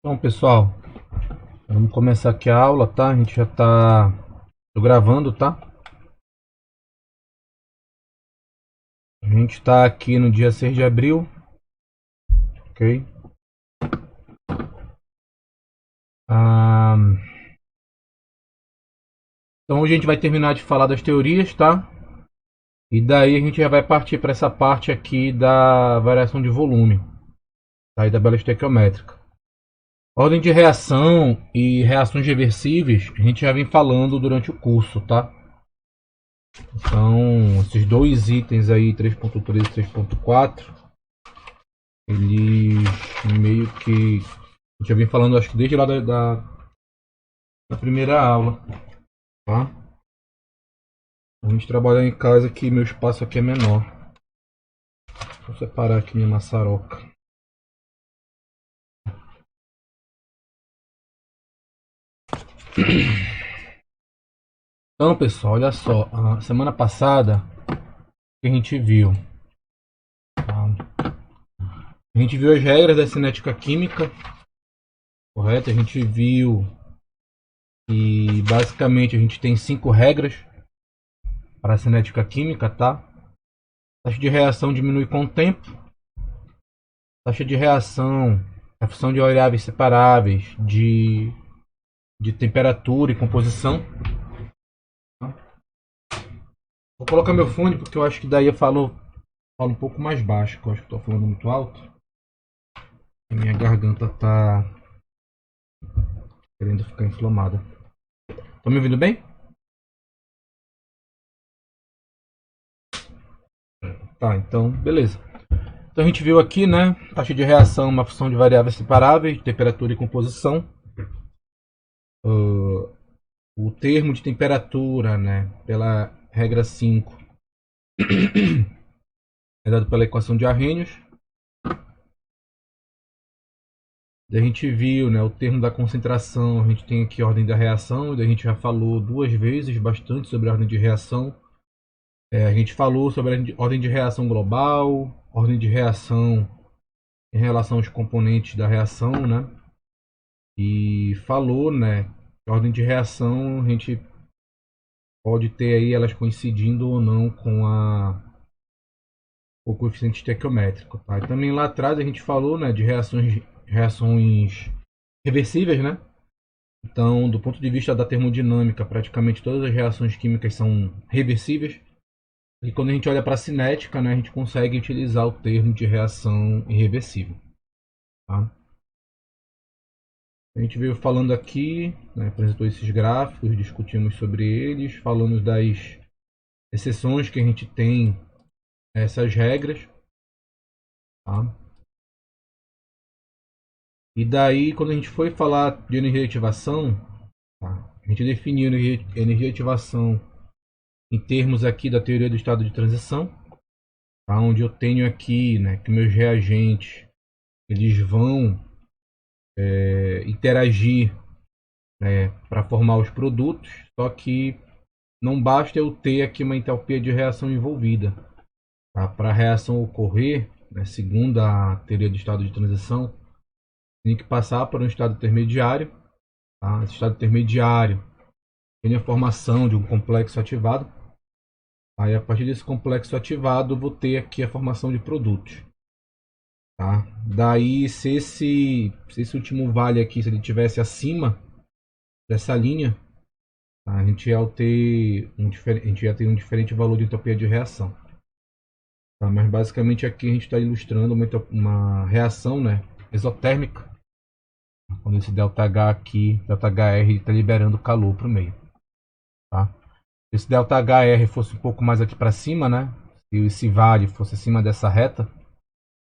Então, pessoal, vamos começar aqui a aula, tá? A gente já tá. Tô gravando, tá? A gente tá aqui no dia 6 de abril, ok? Ah, então, hoje a gente vai terminar de falar das teorias, tá? E daí a gente já vai partir para essa parte aqui da variação de volume, tá? E da tabela estequiométrica. Ordem de reação e reações reversíveis a gente já vem falando durante o curso, tá? Então, esses dois itens aí, 3.3 e 3.4, eles meio que a gente já vem falando, acho que desde lá da primeira aula, tá? A gente trabalha em casa que meu espaço aqui é menor. Vou separar aqui minha maçaroca. Então, pessoal, olha só. A semana passada que a gente viu, tá? A gente viu as regras da cinética química, correto? A gente viu que basicamente a gente tem 5 regras para a cinética química, tá? Taxa de reação diminui com o tempo. Taxa de reação é função de variáveis separáveis de temperatura e composição. Vou colocar meu fone porque eu acho que daí falo um pouco mais baixo, que eu acho que estou falando muito alto. A minha garganta tá querendo ficar inflamada. Tá me ouvindo bem? Tá, então beleza. Então a gente viu aqui, né? Taxa de reação, uma função de variáveis separáveis, temperatura e composição. Uh, o termo de temperatura, né? Pela regra 5, é dado pela equação de Arrhenius. A gente viu, né, o termo da concentração, a gente tem aqui a ordem da reação, a gente já falou 2 vezes bastante sobre a ordem de reação. A gente falou sobre a ordem de reação global, ordem de reação em relação aos componentes da reação, né? E falou, né, que a ordem de reação a gente pode ter aí elas coincidindo ou não com o coeficiente estequiométrico, tá? E também lá atrás a gente falou, né, de reações reversíveis, né? Então, do ponto de vista da termodinâmica, praticamente todas as reações químicas são reversíveis. E quando a gente olha para a cinética, né, a gente consegue utilizar o termo de reação irreversível. Tá? A gente veio falando aqui, né, apresentou esses gráficos, discutimos sobre eles, falamos das exceções que a gente tem a essas regras. Tá? E daí, quando a gente foi falar de energia de ativação, tá? A gente definiu energia de ativação em termos aqui da teoria do estado de transição, tá? Onde eu tenho aqui, né, que meus reagentes eles vão interagir, né, para formar os produtos, só que não basta eu ter aqui uma entalpia de reação envolvida. Tá? Para a reação ocorrer, né, segundo a teoria do estado de transição, tem que passar por um estado intermediário. Tá? Esse estado intermediário tem a formação de um complexo ativado. Aí, a partir desse complexo ativado, eu vou ter aqui a formação de produtos. Tá? Daí, se esse último vale aqui, se ele tivesse acima dessa linha, tá? A gente ia ter um diferente valor de entropia de reação. Tá? Mas basicamente aqui a gente está ilustrando uma reação, né, exotérmica, quando esse ΔH aqui, ΔHR, está liberando calor para o meio. Tá? Se esse ΔHR fosse um pouco mais aqui para cima, né, se esse vale fosse acima dessa reta,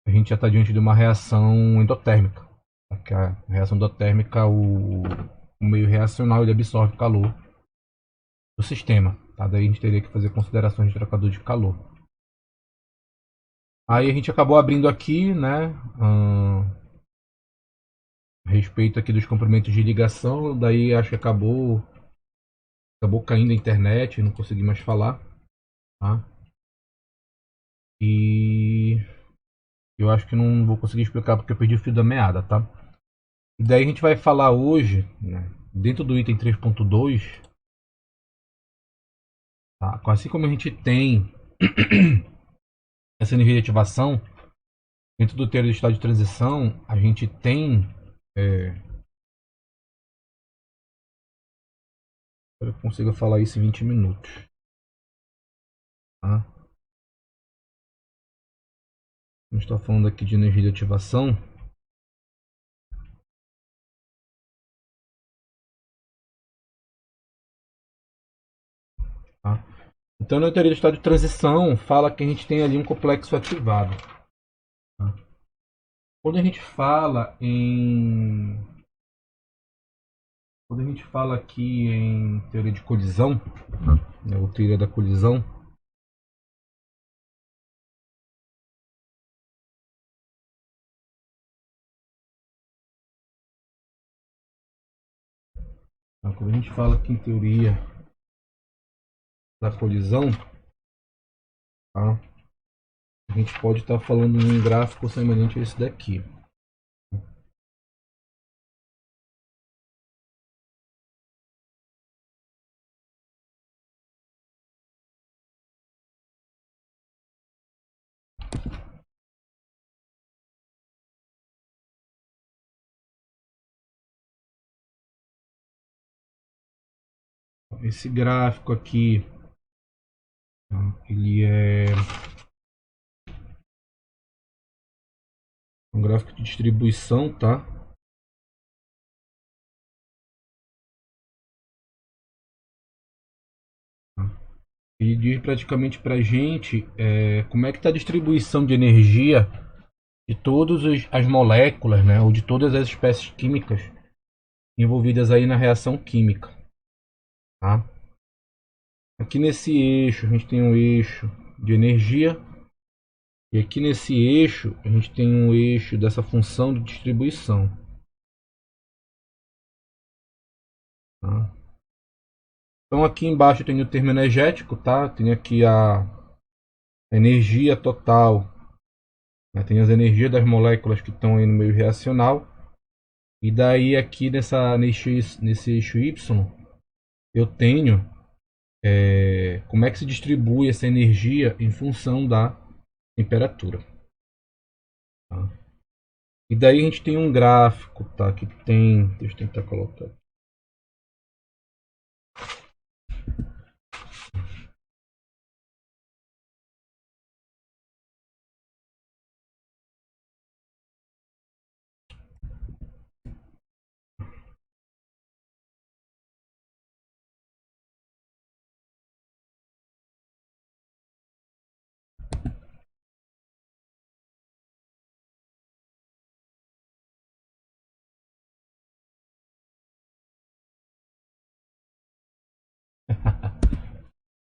a gente já está diante de uma reação endotérmica. Tá? Que a reação endotérmica, o meio reacional ele absorve calor do sistema. Tá? Daí a gente teria que fazer considerações de trocador de calor. Aí a gente acabou abrindo aqui, né, a respeito aqui dos comprimentos de ligação. Daí acho que acabou caindo a internet, não consegui mais falar. Tá? E eu acho que não vou conseguir explicar porque eu perdi o fio da meada, tá? E daí a gente vai falar hoje, né, dentro do item 3.2, tá? Assim como a gente tem essa energia de ativação, dentro do teor do estado de transição, a gente tem. É, eu consigo falar isso em 20 minutos. Tá? A gente está falando aqui de energia de ativação. Tá? Então, na teoria do estado de transição, fala que a gente tem ali um complexo ativado. Tá? Quando a gente fala em. Quando a gente fala aqui em teoria de colisão, né, ou teoria da colisão, tá? Quando a gente fala aqui em teoria da colisão, tá? A gente pode estar falando em um gráfico semelhante a esse daqui. Esse gráfico aqui, ele é um gráfico de distribuição, tá? E diz praticamente para a gente como é que está a distribuição de energia de todas as moléculas, né? Ou de todas as espécies químicas envolvidas aí na reação química, tá? Aqui nesse eixo a gente tem um eixo de energia e aqui nesse eixo a gente tem um eixo dessa função de distribuição, tá? Então aqui embaixo tem o termo energético, tá? Tem aqui a energia total, né? Tem as energias das moléculas que estão aí no meio reacional. E daí aqui nesse eixo Y eu tenho como é que se distribui essa energia em função da temperatura. Tá? E daí a gente tem um gráfico, tá? Que tem. Deixa eu tentar colocar.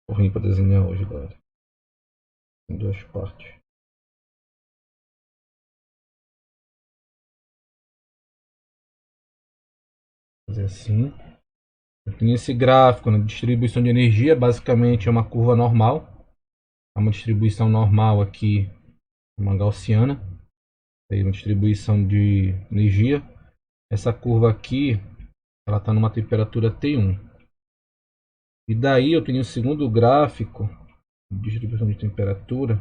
Correndo para desenhar hoje, galera. Em duas partes. Vou fazer assim. Aqui nesse gráfico, na distribuição de energia, basicamente é uma curva normal. É uma distribuição normal aqui, uma gaussiana. Aí uma distribuição de energia. Essa curva aqui, ela está numa temperatura T1. E daí eu tenho o segundo gráfico de distribuição de temperatura.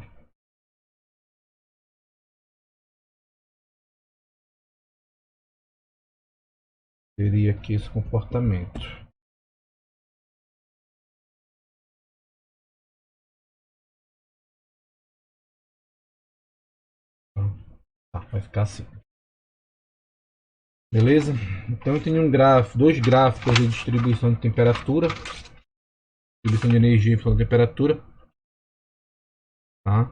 Teria aqui esse comportamento. Tá, vai ficar assim. Beleza? Então eu tenho dois gráficos de distribuição de temperatura, distribuição de energia em função da temperatura. Tá?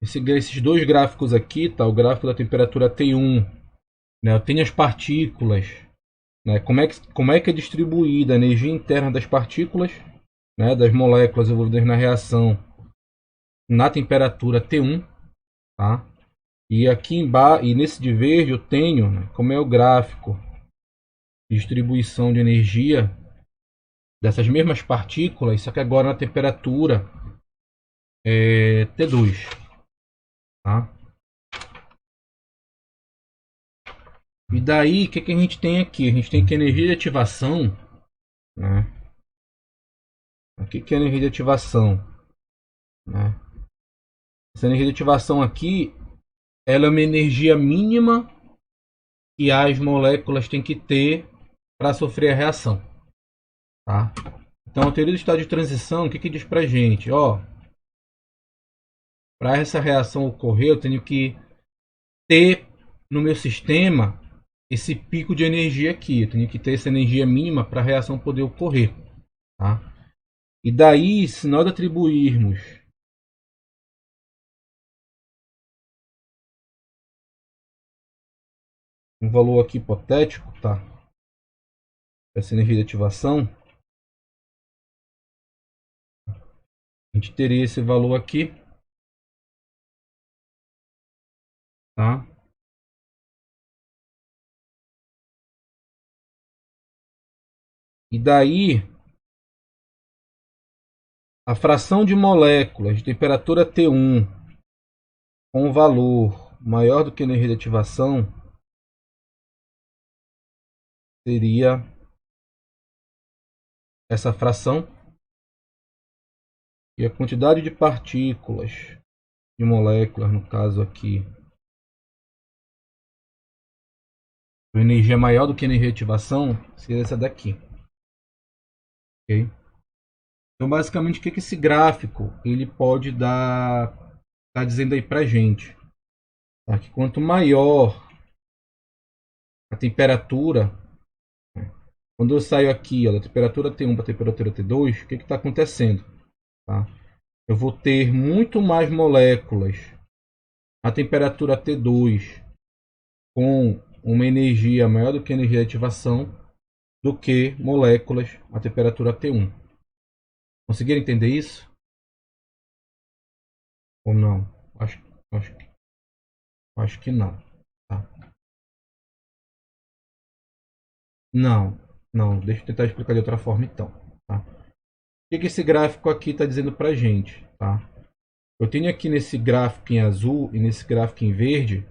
Esses dois gráficos aqui, tá? O gráfico da temperatura T1, né? Eu tenho as partículas, né? Como é que é distribuída a energia interna das partículas, né? Das moléculas envolvidas na reação na temperatura T1, tá? E aqui embaixo, e nesse de verde eu tenho, né, como é o gráfico de distribuição de energia dessas mesmas partículas, só que agora na temperatura T2, tá? E daí, o que a gente tem aqui? A gente tem que energia de ativação, né? Aqui que é a energia de ativação, né? Essa energia de ativação aqui, ela é uma energia mínima que as moléculas têm que ter para sofrer a reação, tá? Então, a teoria do estado de transição, o que diz pra gente? Ó, para essa reação ocorrer, eu tenho que ter no meu sistema esse pico de energia aqui. Eu tenho que ter essa energia mínima para a reação poder ocorrer, tá? E daí, se nós atribuirmos um valor aqui hipotético, tá? Essa energia de ativação, a gente teria esse valor aqui, tá? E daí, a fração de moléculas de temperatura T1 com um valor maior do que a energia de ativação seria essa fração, e a quantidade de partículas de moléculas, no caso aqui, com energia maior do que a energia de ativação, seria essa daqui. Ok? Então, basicamente, o que esse gráfico ele pode dar, tá dizendo aí pra gente? Tá? Que quanto maior a temperatura, quando eu saio aqui ó, da temperatura T1 para a temperatura T2, o que está acontecendo? Tá? Eu vou ter muito mais moléculas a temperatura T2 com uma energia maior do que a energia de ativação do que moléculas a temperatura T1. Conseguiram entender isso? Ou não? Acho, acho, acho que não. Tá? Não, não. Deixa eu tentar explicar de outra forma então. Tá? O que esse gráfico aqui está dizendo para gente? Tá? Eu tenho aqui nesse gráfico em azul e nesse gráfico em verde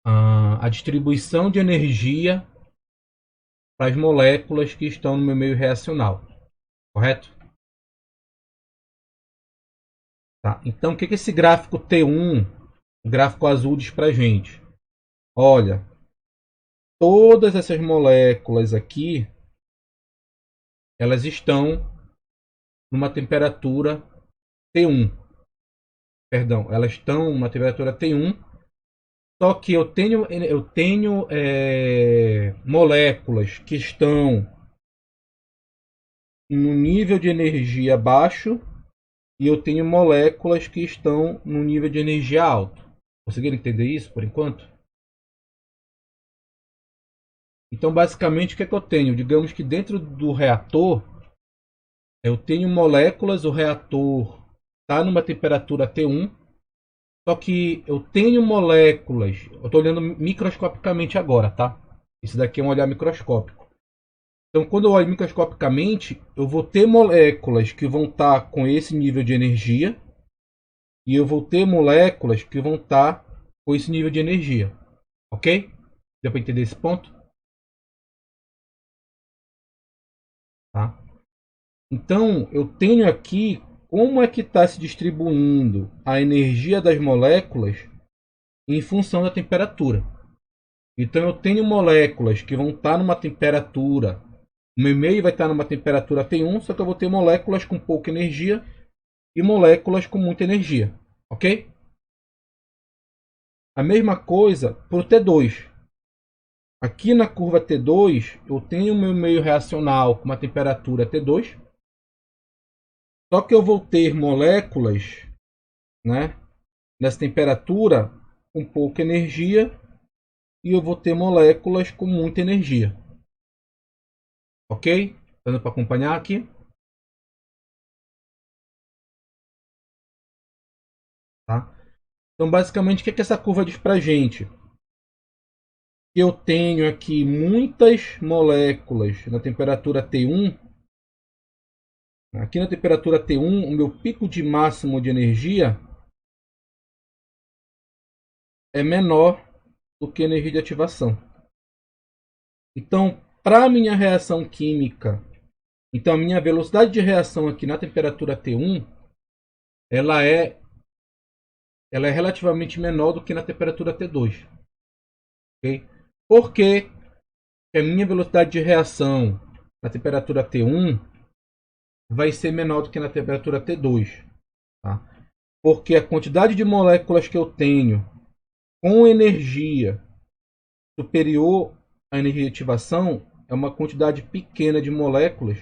a distribuição de energia para as moléculas que estão no meu meio reacional. Correto? Tá. Então, o que esse gráfico T1, o gráfico azul, diz para gente? Olha, todas essas moléculas aqui, elas estão numa temperatura T1. Perdão, elas estão numa temperatura T1, só que eu tenho moléculas que estão no nível de energia baixo e eu tenho moléculas que estão no nível de energia alto. Conseguiram entender isso por enquanto? Então, basicamente, o que é que eu tenho? Digamos que dentro do reator, eu tenho moléculas, o reator está numa temperatura T1, só que eu tenho moléculas, eu estou olhando microscopicamente agora, tá? Isso daqui é um olhar microscópico. Então, quando eu olho microscopicamente, eu vou ter moléculas que vão estar com esse nível de energia e eu vou ter moléculas que vão estar com esse nível de energia. Ok? Deu para entender esse ponto? Tá? Então, eu tenho aqui como é que está se distribuindo a energia das moléculas em função da temperatura. Então, eu tenho moléculas que vão estar numa temperatura, o meu meio vai estar numa temperatura T1, só que eu vou ter moléculas com pouca energia e moléculas com muita energia. Ok? A mesma coisa para o T2. Aqui na curva T2, eu tenho o meu meio reacional com uma temperatura T2, só que eu vou ter moléculas, né, nessa temperatura com pouca energia e eu vou ter moléculas com muita energia. Ok? Dando para acompanhar aqui? Tá? Então, basicamente, o que essa curva diz para a gente? Eu tenho aqui muitas moléculas na temperatura T1. Aqui na temperatura T1, o meu pico de máximo de energia é menor do que a energia de ativação. Então, para a minha reação química, então a minha velocidade de reação aqui na temperatura T1, ela é, ela é relativamente menor do que na temperatura T2. Okay? Por que a minha velocidade de reação na temperatura T1 vai ser menor do que na temperatura T2? Tá? Porque a quantidade de moléculas que eu tenho com energia superior à energia de ativação é uma quantidade pequena de moléculas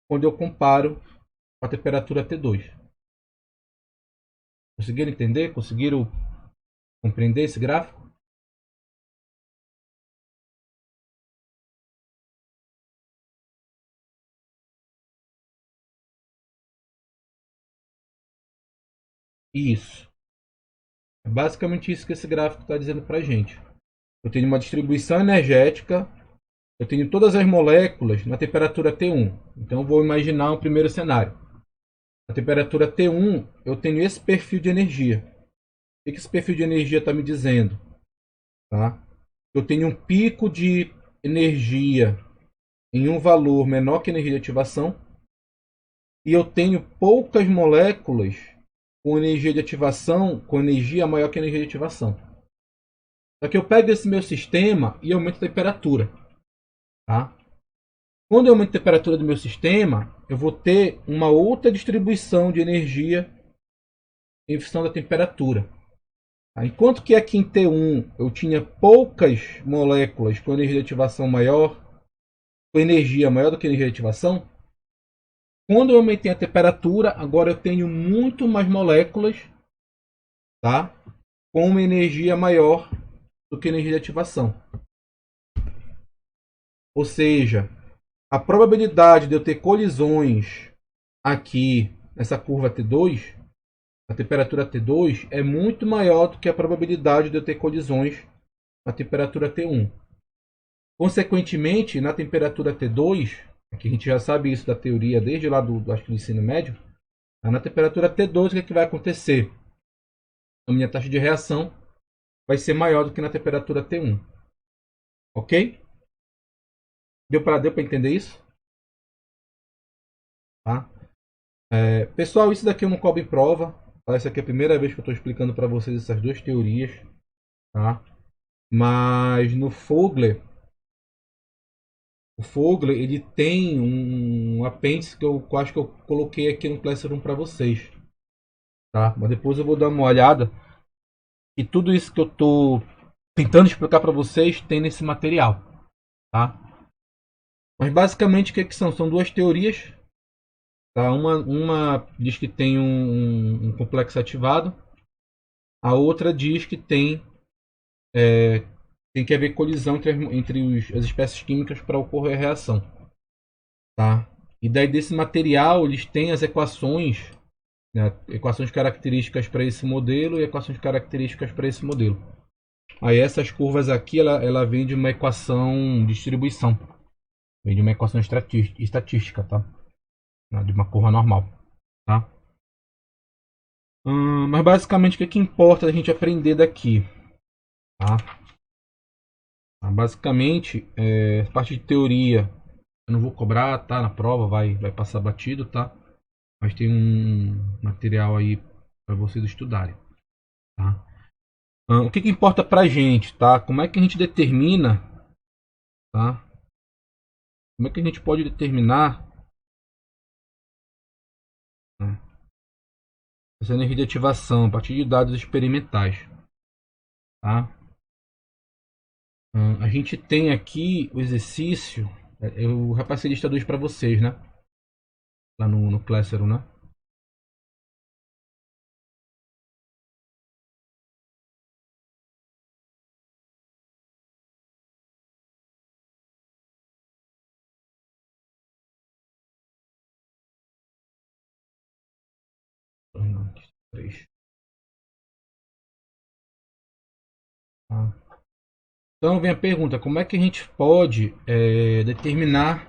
quando eu comparo com a temperatura T2. Conseguiram entender? Conseguiram compreender esse gráfico? Isso. É basicamente isso que esse gráfico está dizendo para a gente. Eu tenho uma distribuição energética, eu tenho todas as moléculas na temperatura T1. Então eu vou imaginar um primeiro cenário. Na temperatura T1, eu tenho esse perfil de energia. O que esse perfil de energia está me dizendo? Tá? Eu tenho um pico de energia em um valor menor que a energia de ativação e eu tenho poucas moléculas com energia de ativação, com energia maior que a energia de ativação. Só que eu pego esse meu sistema e aumento a temperatura. Tá? Quando eu aumento a temperatura do meu sistema, eu vou ter uma outra distribuição de energia em função da temperatura. Tá? Enquanto que aqui em T1 eu tinha poucas moléculas com energia de ativação maior, com energia maior do que a energia de ativação, quando eu aumentei a temperatura, agora eu tenho muito mais moléculas, tá? Com uma energia maior do que a energia de ativação. Ou seja, a probabilidade de eu ter colisões aqui nessa curva T2, a temperatura T2, é muito maior do que a probabilidade de eu ter colisões na temperatura T1. Consequentemente, na temperatura T2, que a gente já sabe isso da teoria desde lá acho que do ensino médio, na temperatura T2 o que, é que vai acontecer? A minha taxa de reação vai ser maior do que na temperatura T1. Ok? Deu para entender isso? Tá? Pessoal, isso daqui eu não cobro em prova. Tá? Essa aqui é a primeira vez que eu estou explicando para vocês essas duas teorias. Tá? Mas no Fogler, o Fogler ele tem um apêndice que eu acho que eu coloquei aqui no Classroom para vocês. Tá? Mas depois eu vou dar uma olhada. E tudo isso que eu estou tentando explicar para vocês tem nesse material. Tá? Mas basicamente o que são? São duas teorias. Tá? Uma diz que tem um complexo ativado. A outra diz que tem que haver colisão entre as espécies químicas para ocorrer a reação. Tá? E daí desse material eles têm as equações, né, equações características para esse modelo e equações características para esse modelo. Aí essas curvas aqui, ela vem de uma equação de distribuição. Vem de uma equação estatística, tá? De uma curva normal, tá? Mas basicamente o que importa a gente aprender daqui, tá? Basicamente, a parte de teoria eu não vou cobrar, tá? Na prova vai passar batido, tá? Mas tem um material aí para vocês estudarem, tá? O que importa pra gente, tá? Como é que a gente determina, tá? Como é que a gente pode determinar, né, essa energia de ativação a partir de dados experimentais, tá? A gente tem aqui o exercício, eu repassei a lista 2 para vocês, né? Lá no Classroom, né? Não, 3. Tá? Então vem a pergunta, como é que a gente pode determinar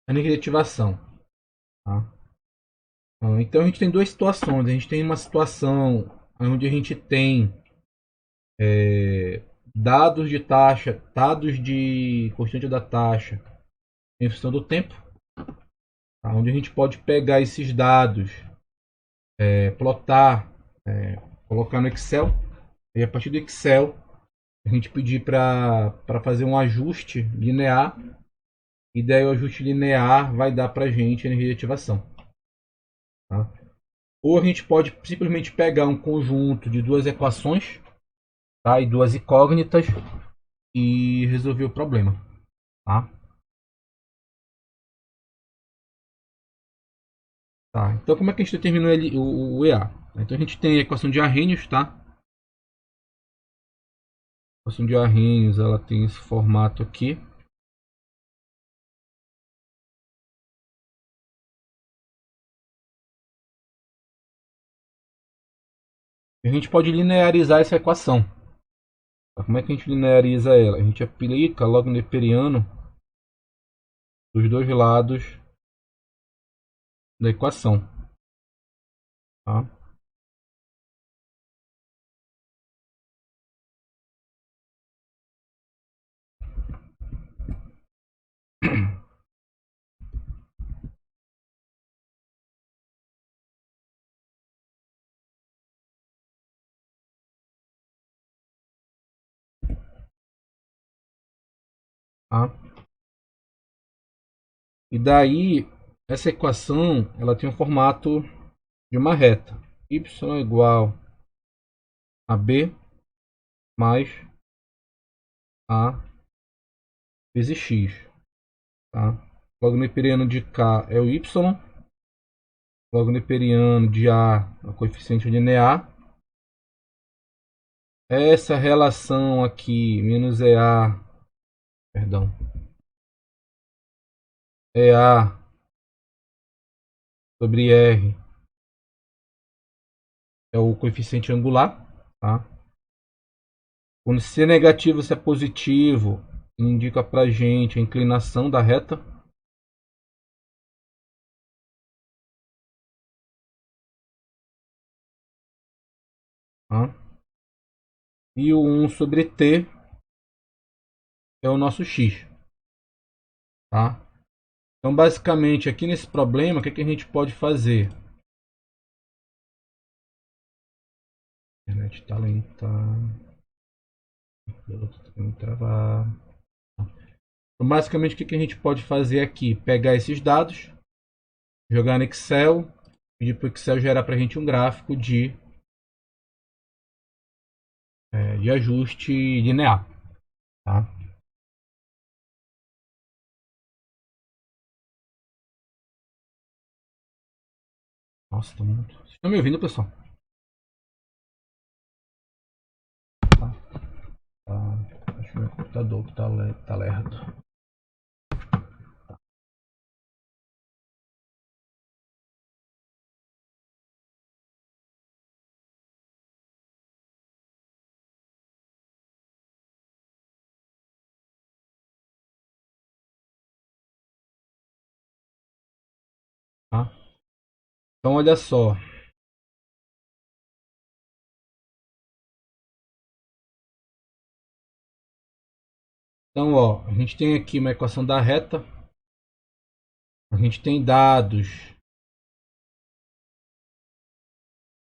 a energia de ativação? Tá? Então a gente tem duas situações. A gente tem uma situação onde a gente tem dados de taxa, dados de constante da taxa em função do tempo, tá? Onde a gente pode pegar esses dados, plotar, colocar no Excel, e a partir do Excel a gente pedir para fazer um ajuste linear, e daí o ajuste linear vai dar para a gente energia de ativação. Tá? Ou a gente pode simplesmente pegar um conjunto de duas equações, tá? E duas incógnitas e resolver o problema. Tá? Tá, então como é que a gente determina o EA? Então a gente tem a equação de Arrhenius, tá? A equação de Arrhenius, ela tem esse formato aqui. A gente pode linearizar essa equação. Tá? Como é que a gente lineariza ela? A gente aplica logo neperiano dos dois lados da equação. Tá? Tá? E daí, essa equação ela tem o formato de uma reta. Y é igual a B mais A vezes X. Tá? Logo neperiano de K é o Y. Logo neperiano de A é o coeficiente linear. Essa relação aqui, menos EA, perdão, EA sobre R é o coeficiente angular. Tá? Quando se é negativo, se é positivo, indica pra gente a inclinação da reta. Tá? E o 1 sobre T é o nosso X. Tá? Então, basicamente, aqui nesse problema, o que a gente pode fazer? A internet está lenta. Travar. Então, basicamente, o que a gente pode fazer aqui? Pegar esses dados, jogar no Excel, pedir para o Excel gerar para a gente um gráfico de ajuste linear. Tá? Nossa, tá muito. Vocês estão me ouvindo, pessoal? Tá. Acho que meu computador que tá lerdo. Tá? Então, olha só. Então, ó, a gente tem aqui uma equação da reta. A gente tem dados,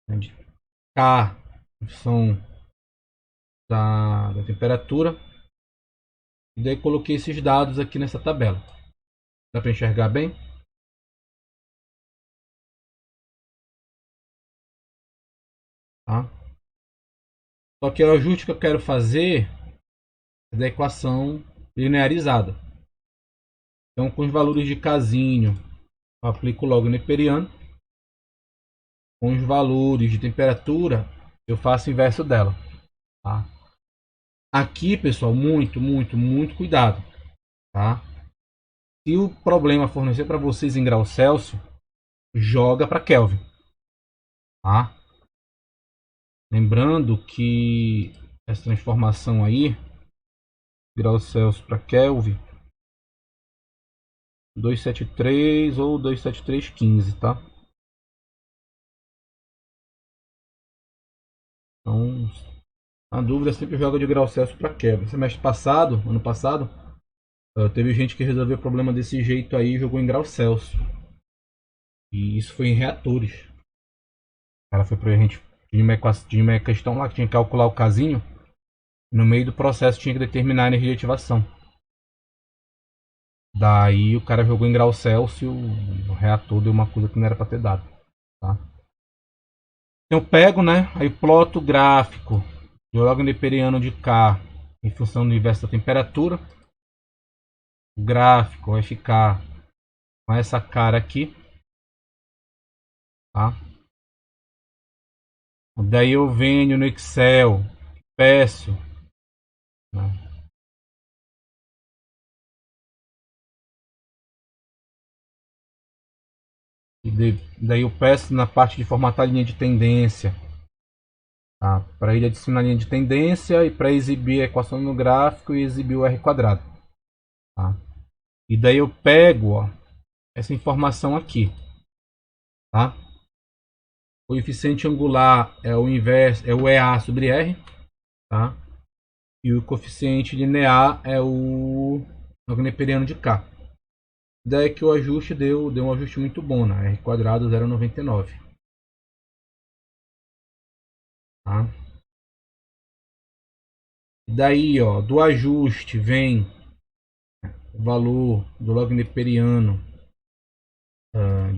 né, de K, que são da temperatura. E daí coloquei esses dados aqui nessa tabela. Dá para enxergar bem? Tá? Só que o ajuste que eu quero fazer é da equação linearizada. Então, com os valores de casinho, eu aplico logo o neperiano. Com os valores de temperatura, eu faço o inverso dela. Tá? Aqui, pessoal, muito cuidado. Tá? Se o problema fornecer para vocês em grau Celsius, joga para Kelvin. Tá? Lembrando que essa transformação aí, graus Celsius para Kelvin, 273 ou 27315, tá? Então, Na dúvida, sempre joga de grau Celsius para quebra. Semestre passado, ano passado, teve gente que resolveu o problema desse jeito aí e jogou em grau Celsius. E isso foi em reatores. O cara foi pra gente. Tinha uma questão lá que tinha que calcular o casinho. No meio do processo tinha que determinar a energia de ativação. Daí o cara jogou em grau Celsius, o reator deu uma coisa que não era para ter dado. Tá? Então eu pego, né? Aí ploto o gráfico do log neperiano de K em função do inverso da temperatura. O gráfico vai ficar com essa cara aqui. Tá? Daí eu venho no Excel, peço. Né? Daí eu peço na parte de formatar a linha de tendência. Tá? Para ele adicionar a linha de tendência e para exibir a equação no gráfico e exibir o R quadrado. Tá? E daí eu pego essa informação aqui. Tá? O coeficiente angular é o inverso, é o EA sobre R. Tá? E o coeficiente linear é o neperiano de K. Daí que o ajuste deu um ajuste muito bom, né? R quadrado 0,99. Tá? Daí, ó, do ajuste vem o valor do log neperiano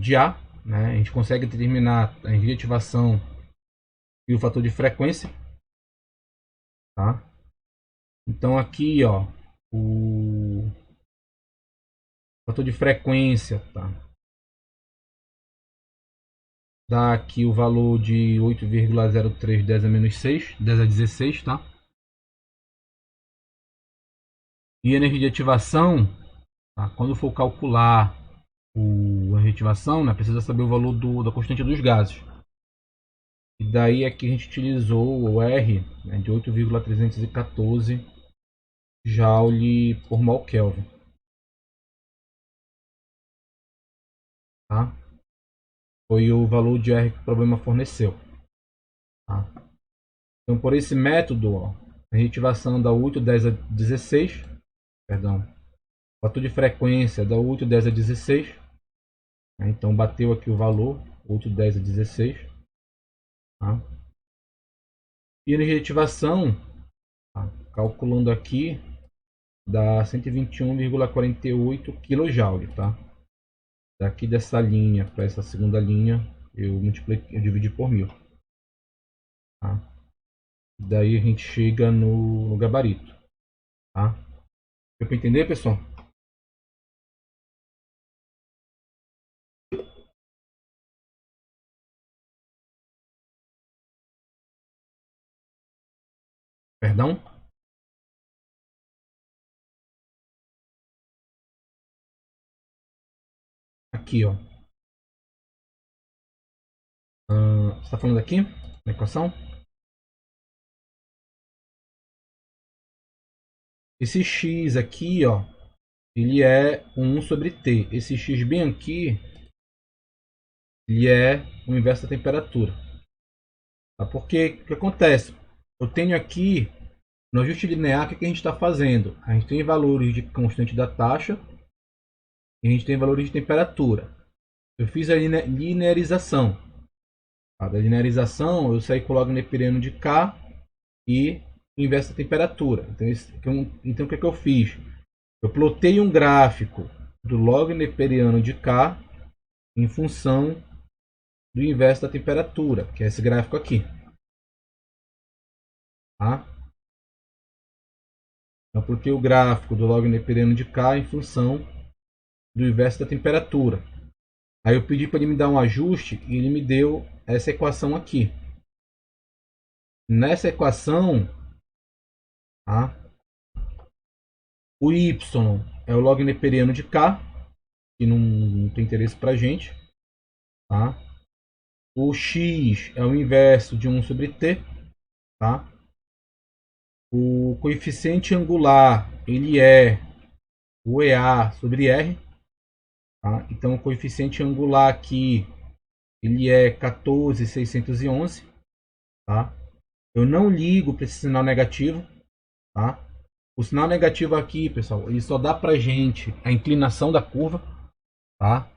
de A, né? A gente consegue determinar a energia de ativação e o fator de frequência, tá? Então aqui, ó, o fator de frequência, tá? Dá aqui o valor de 8,03 10 a menos 6, 10 a 16, tá? E a energia de ativação, tá? Quando for calcular a energia de ativação, né, precisa saber o valor da constante dos gases. E daí aqui a gente utilizou o R, né, de 8,314 Joule por mol Kelvin. Tá? Foi o valor de R que o problema forneceu. Tá? Então, por esse método, ó, a reativação dá 8, 10 a 16. Perdão. O fator de frequência dá 8, 10 a 16. Né? Então, bateu aqui o valor, 8, 10 a 16. Tá? E a energia de ativação, tá? Calculando aqui, dá 121,48 kJ. Tá? Daqui dessa linha para essa segunda linha, eu dividi por 1000. Tá? Daí a gente chega no gabarito. Tá? Deu para entender, pessoal? Perdão? Aqui, ó. Você está falando aqui na equação? Esse x aqui, ó, ele é 1 sobre t. Esse x bem aqui, ele é o inverso da temperatura. Tá? Porque o que acontece? Eu tenho aqui, no ajuste linear, o que a gente está fazendo? A gente tem valores de constante da taxa e a gente tem valores de temperatura. Eu fiz a linearização. Tá? Da linearização, eu saí com o log neperiano de K e o inverso da temperatura. Então o que eu fiz? Eu plotei um gráfico do log neperiano de K em função do inverso da temperatura, que é esse gráfico aqui. Tá? Então, porque o gráfico do log neperiano de K em função do inverso da temperatura. Aí eu pedi para ele me dar um ajuste e ele me deu essa equação aqui. Nessa equação, tá? O y é o log neperiano de K, que não tem interesse para a gente. Tá? O x é o inverso de 1 sobre t. Tá? O coeficiente angular ele é o EA sobre R. Tá? Então, o coeficiente angular aqui ele é 14.611. Tá? Eu não ligo para esse sinal negativo, tá? O sinal negativo aqui, pessoal, ele só dá pra gente a inclinação da curva, tá?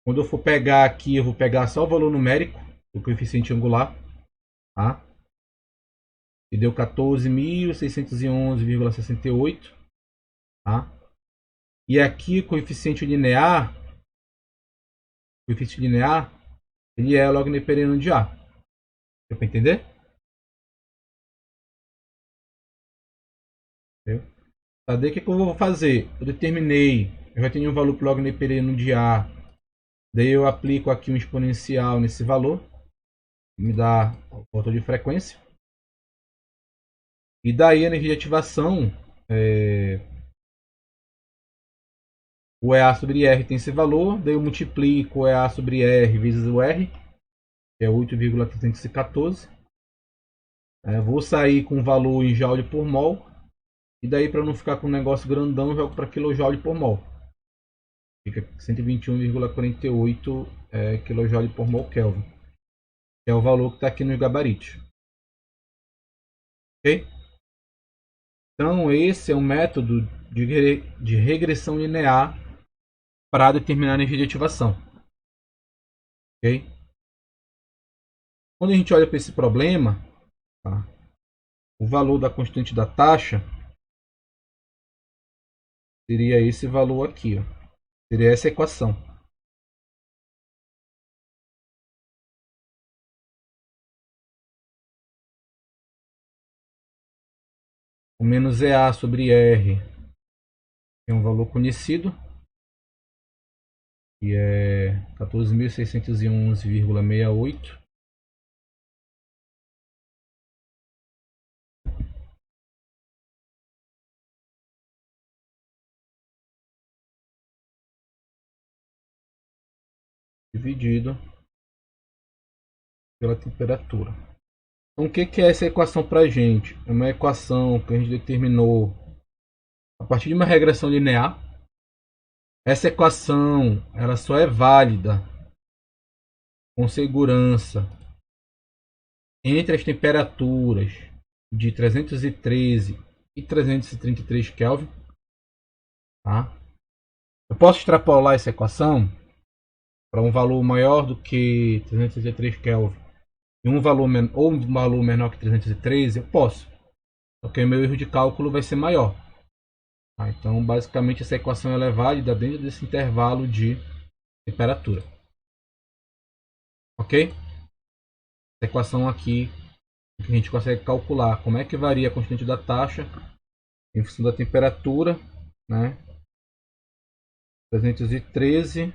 Quando eu for pegar aqui, eu vou pegar só o valor numérico do coeficiente angular, tá? Que deu 14.611,68, tá? E aqui o coeficiente linear, ele é log neperiano de A. Deu para entender? Entendeu? Daí o que eu vou fazer? Eu já tenho um valor para log neperiano de A. Daí eu aplico aqui um exponencial nesse valor, que me dá o fator de frequência. E daí a energia de ativação, o EA sobre R tem esse valor, daí eu multiplico o EA sobre R vezes o R, que é 8,314. Vou sair com o valor em joule por mol, e daí para não ficar com um negócio grandão, eu jogo para kJ por mol. Fica 121,48 kJ por mol Kelvin, que é o valor que está aqui nos gabaritos. Ok? Então esse é um método de regressão linear para determinar a energia de ativação. Ok? Quando a gente olha para esse problema, tá? O valor da constante da taxa seria esse valor aqui, ó. Seria essa equação. O menos EA sobre R é um valor conhecido, que é 14.611,68. Dividido pela temperatura. Então, o que é essa equação para a gente? É uma equação que a gente determinou a partir de uma regressão linear. Essa equação ela só é válida com segurança entre as temperaturas de 313 e 333 Kelvin. Tá? Eu posso extrapolar essa equação para um valor maior do que 333 Kelvin e ou um valor menor que 313, eu posso. Porque o meu erro de cálculo vai ser maior. Tá? Então, basicamente, essa equação ela é válida dentro desse intervalo de temperatura. Ok? Essa equação aqui que a gente consegue calcular como é que varia a constante da taxa em função da temperatura, né? 313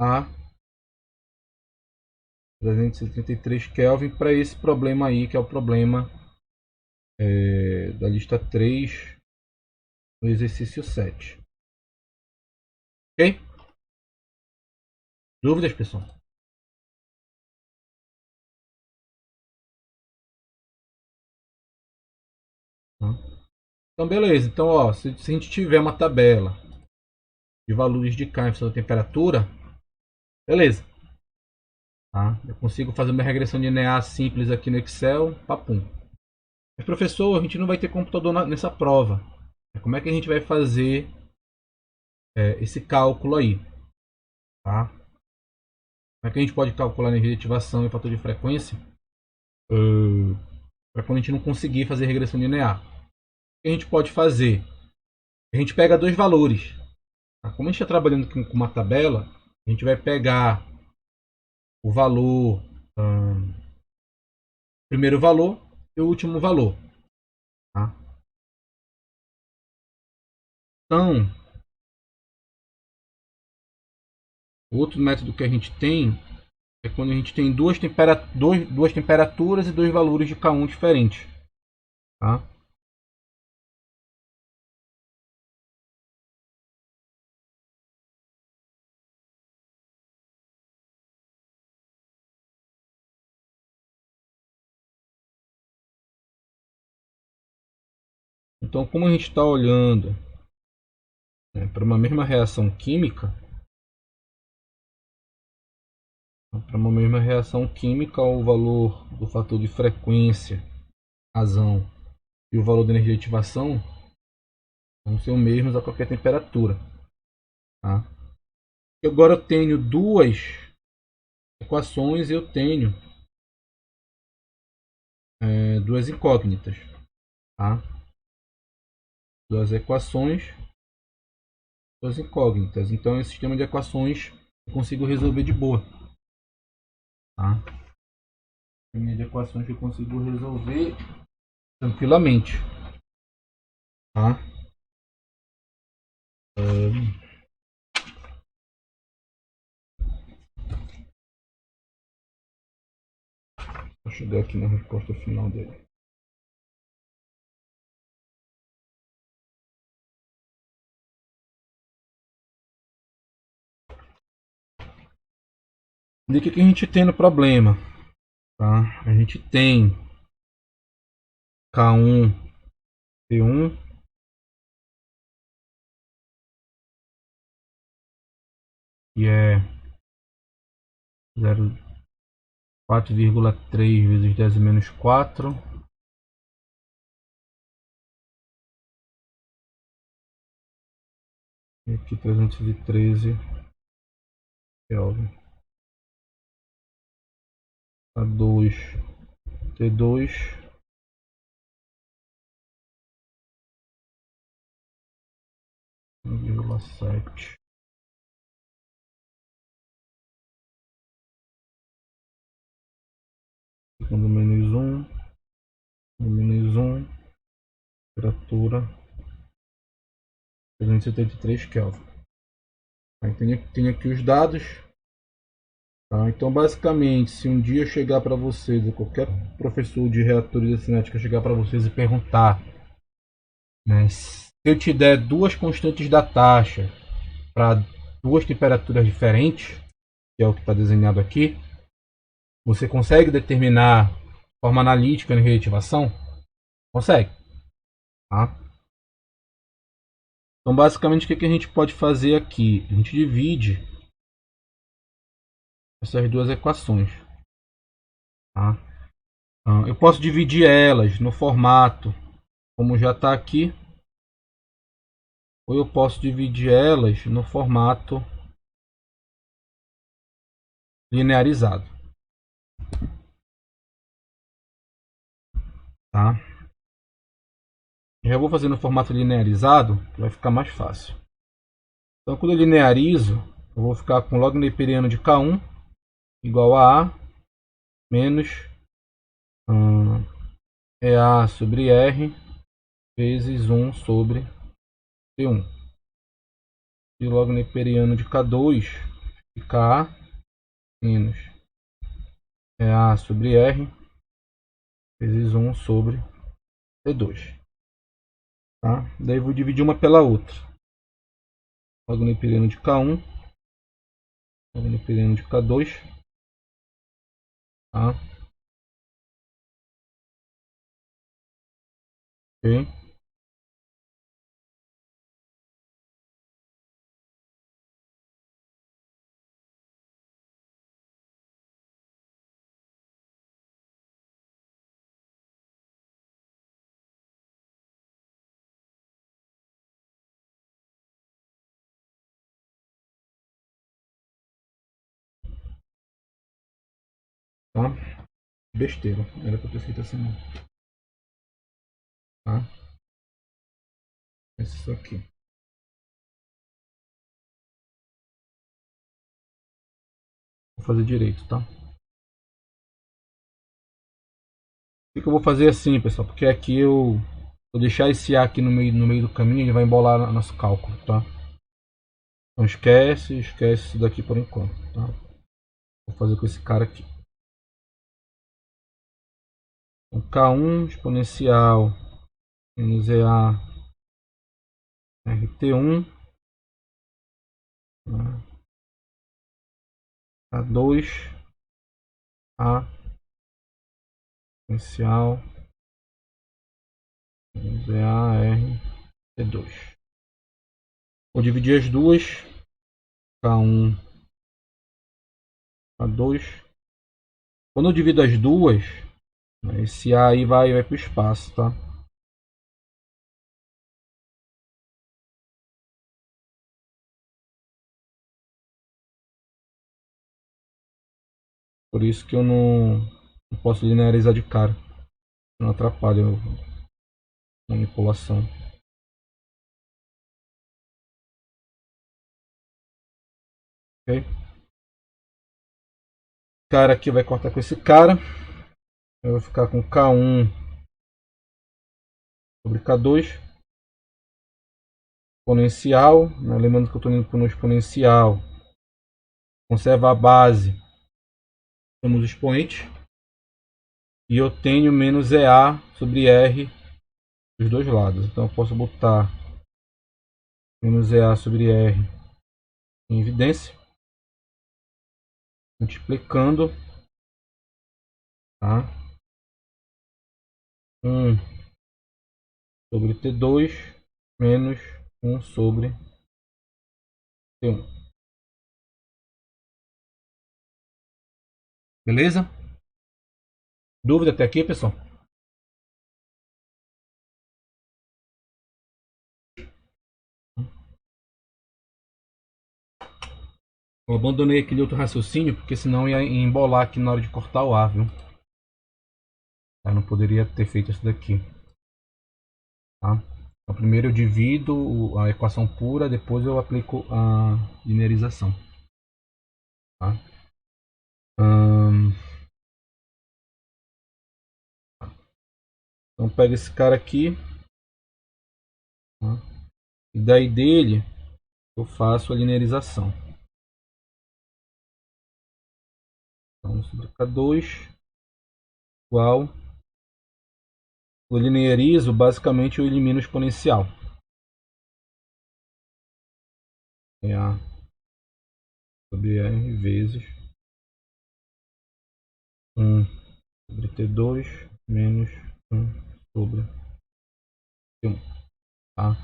a 333 Kelvin para esse problema aí, que é o problema da lista 3 no exercício 7. Ok? Dúvidas, pessoal? Então, beleza. Então, ó, se a gente tiver uma tabela de valores de K em função da temperatura, beleza. Tá? Eu consigo fazer uma regressão linear simples aqui no Excel, papum. Mas, professor, a gente não vai ter computador nessa prova. Como é que a gente vai fazer esse cálculo aí? Tá? Como é que a gente pode calcular a energia de ativação e fator de frequência para quando a gente não conseguir fazer regressão linear? O que a gente pode fazer? A gente pega dois valores. Tá? Como a gente está trabalhando com uma tabela, a gente vai pegar o valor, primeiro valor e o último valor. Tá? Então, o outro método que a gente tem é quando a gente tem duas temperaturas e dois valores de K1 diferentes. Tá? Então, como a gente está olhando, né, para uma mesma reação química, Para uma mesma reação química, o valor do fator de frequência, razão e o valor da energia de ativação vão ser os mesmos a qualquer temperatura. Tá? E agora eu tenho duas equações e eu tenho duas incógnitas. Tá? Duas equações, duas incógnitas. Então, esse sistema de equações eu consigo resolver de boa. Tá? Sistema de equações que eu consigo resolver tranquilamente. Tá? Vou chegar aqui na resposta final dele. E o que a gente tem no problema? Tá? A gente tem K1, P1, que é 4,3 vezes 10 menos 4. E aqui 313 Kelvin. A2, T2, 1,7. Segundo menos 1, temperatura 373 Kelvin. Aí tem aqui os dados. Tá? Então, basicamente, se um dia eu chegar para vocês, ou qualquer professor de reatores de cinética chegar para vocês e perguntar, né, se eu te der duas constantes da taxa para duas temperaturas diferentes, que é o que está desenhado aqui, você consegue determinar de forma analítica a reativação? Consegue. Tá? Então, basicamente, o que a gente pode fazer aqui? A gente divide essas duas equações. Tá? Eu posso dividir elas no formato como já está aqui, ou eu posso dividir elas no formato linearizado. Tá? Já vou fazer no formato linearizado, que vai ficar mais fácil. Então, quando eu linearizo, eu vou ficar com log neperiano de K1 igual a A menos EA sobre R vezes 1 sobre T1. E log neperiano de K2 fica A menos EA sobre R vezes 1 sobre T2. Tá? Daí vou dividir uma pela outra. Log neperiano de K1, log neperiano de K2. Tá? Ok. Tá? Besteira. Era pra ter feito assim não. Tá? Isso aqui. Vou fazer direito, tá? Por que eu vou fazer assim, pessoal? Porque aqui eu vou deixar esse A aqui no meio do caminho, ele vai embolar nosso cálculo, tá? Então esquece isso daqui por enquanto, tá? Vou fazer com esse cara aqui. Então, K1 exponencial menos EA RT1, né? K2 A exponencial menos EA RT2. Vou dividir as duas. K1 K2. Quando eu divido as duas, né, esse A aí vai para o espaço, tá? Por isso que eu não posso linearizar de cara. Não atrapalha a manipulação. Ok? O cara aqui vai cortar com esse cara. Eu vou ficar com K1 sobre K2. Exponencial. Né? Lembrando que eu estou indo para um exponencial. Conserva a base. Temos o expoente. E eu tenho menos EA sobre R dos dois lados. Então eu posso botar menos EA sobre R em evidência. Multiplicando. Tá? 1 sobre T2 menos 1 sobre T1. Beleza? Dúvida até aqui, pessoal? Eu abandonei aquele outro raciocínio porque senão ia embolar aqui na hora de cortar o ar, viu? Eu não poderia ter feito isso daqui. Tá? Então, primeiro eu divido a equação pura, depois eu aplico a linearização. Tá? Hum, então pega esse cara aqui, tá? E daí dele eu faço a linearização. Então sobre K2 igual. Eu linearizo, basicamente eu elimino o exponencial. É A sobre R vezes 1 sobre T2 menos 1 sobre T1. Tá?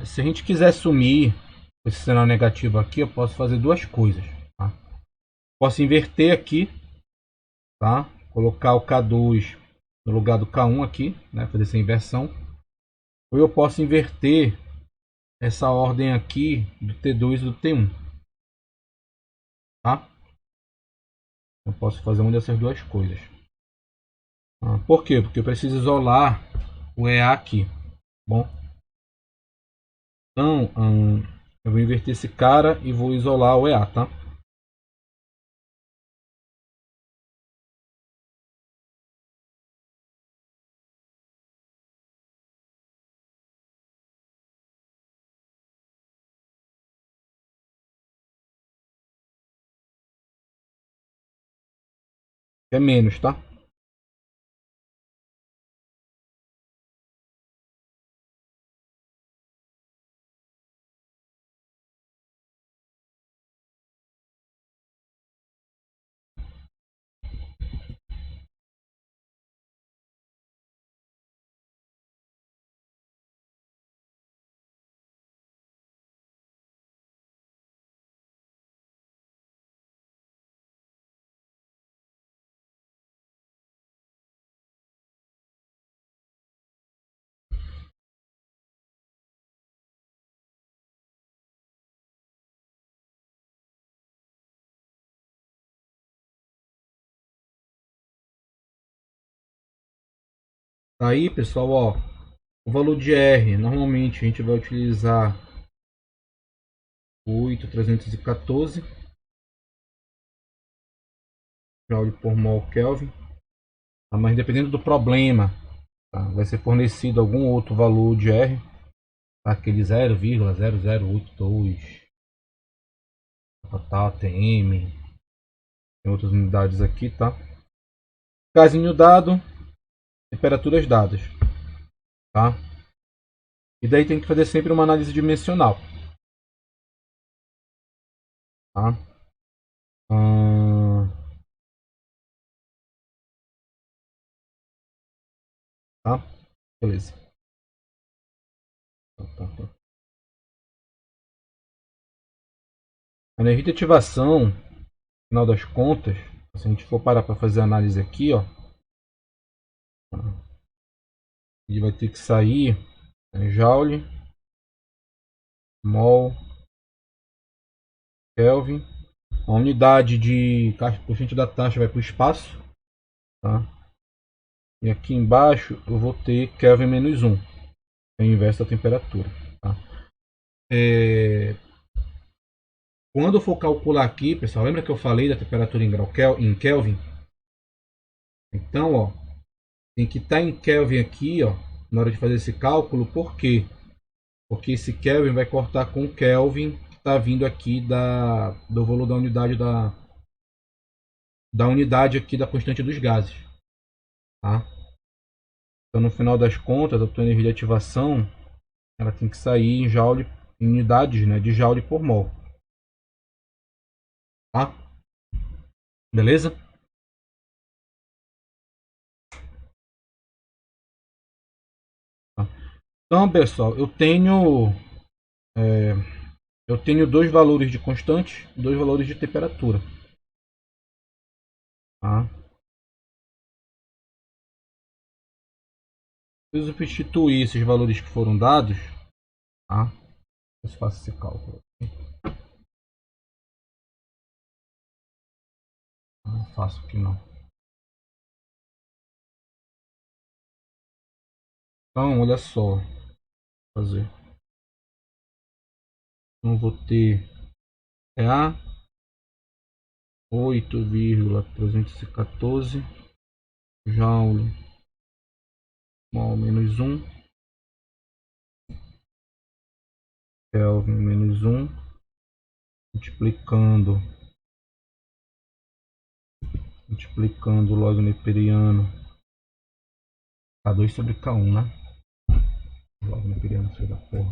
Se a gente quiser sumir esse sinal negativo aqui, eu posso fazer duas coisas. Tá? Posso inverter aqui, tá? Colocar o K2 no lugar do K1 aqui, né? Fazer essa inversão. Ou eu posso inverter essa ordem aqui do T2 e do T1. Tá? Eu posso fazer uma dessas duas coisas. Por quê? Porque eu preciso isolar o EA aqui. Bom, então eu vou inverter esse cara e vou isolar o EA, tá? É menos, tá? Aí, pessoal, ó, o valor de R, normalmente a gente vai utilizar 8.314 joule por mol Kelvin. Tá? Mas dependendo do problema, tá? Vai ser fornecido algum outro valor de R, tá? Aquele 0,0082 total TM, tem outras unidades aqui, tá? Casinho dado, temperaturas dadas, tá? E daí tem que fazer sempre uma análise dimensional, tá? Hum, tá? Beleza. Tá. A energia de ativação final das contas, se a gente for parar para fazer a análise aqui, ó, ele vai ter que sair Joule, mol, Kelvin. A unidade de quociente da taxa vai para o espaço, tá? E aqui embaixo eu vou ter Kelvin menos 1, é o inverso da temperatura, tá? Quando eu for calcular aqui, pessoal, lembra que eu falei da temperatura em Kelvin? Então, ó, tem que estar em Kelvin aqui, ó, na hora de fazer esse cálculo. Por quê? Porque esse Kelvin vai cortar com o Kelvin que está vindo aqui do valor da unidade da unidade aqui da constante dos gases, tá? Então, no final das contas, a tua energia de ativação ela tem que sair em joule, em unidades, né, de joule por mol, tá? Beleza? Tá. Então, pessoal, eu tenho dois valores de constante, dois valores de temperatura, tá? Se eu substituir esses valores que foram dados, tá? Eu faço esse cálculo. Não faço aqui não. Então, olha só, vou fazer. Então, vou ter A 8,314 joule mol menos 1 Kelvin menos 1 multiplicando o log neperiano K2 sobre K1, né? Log neperiano, filho da porra.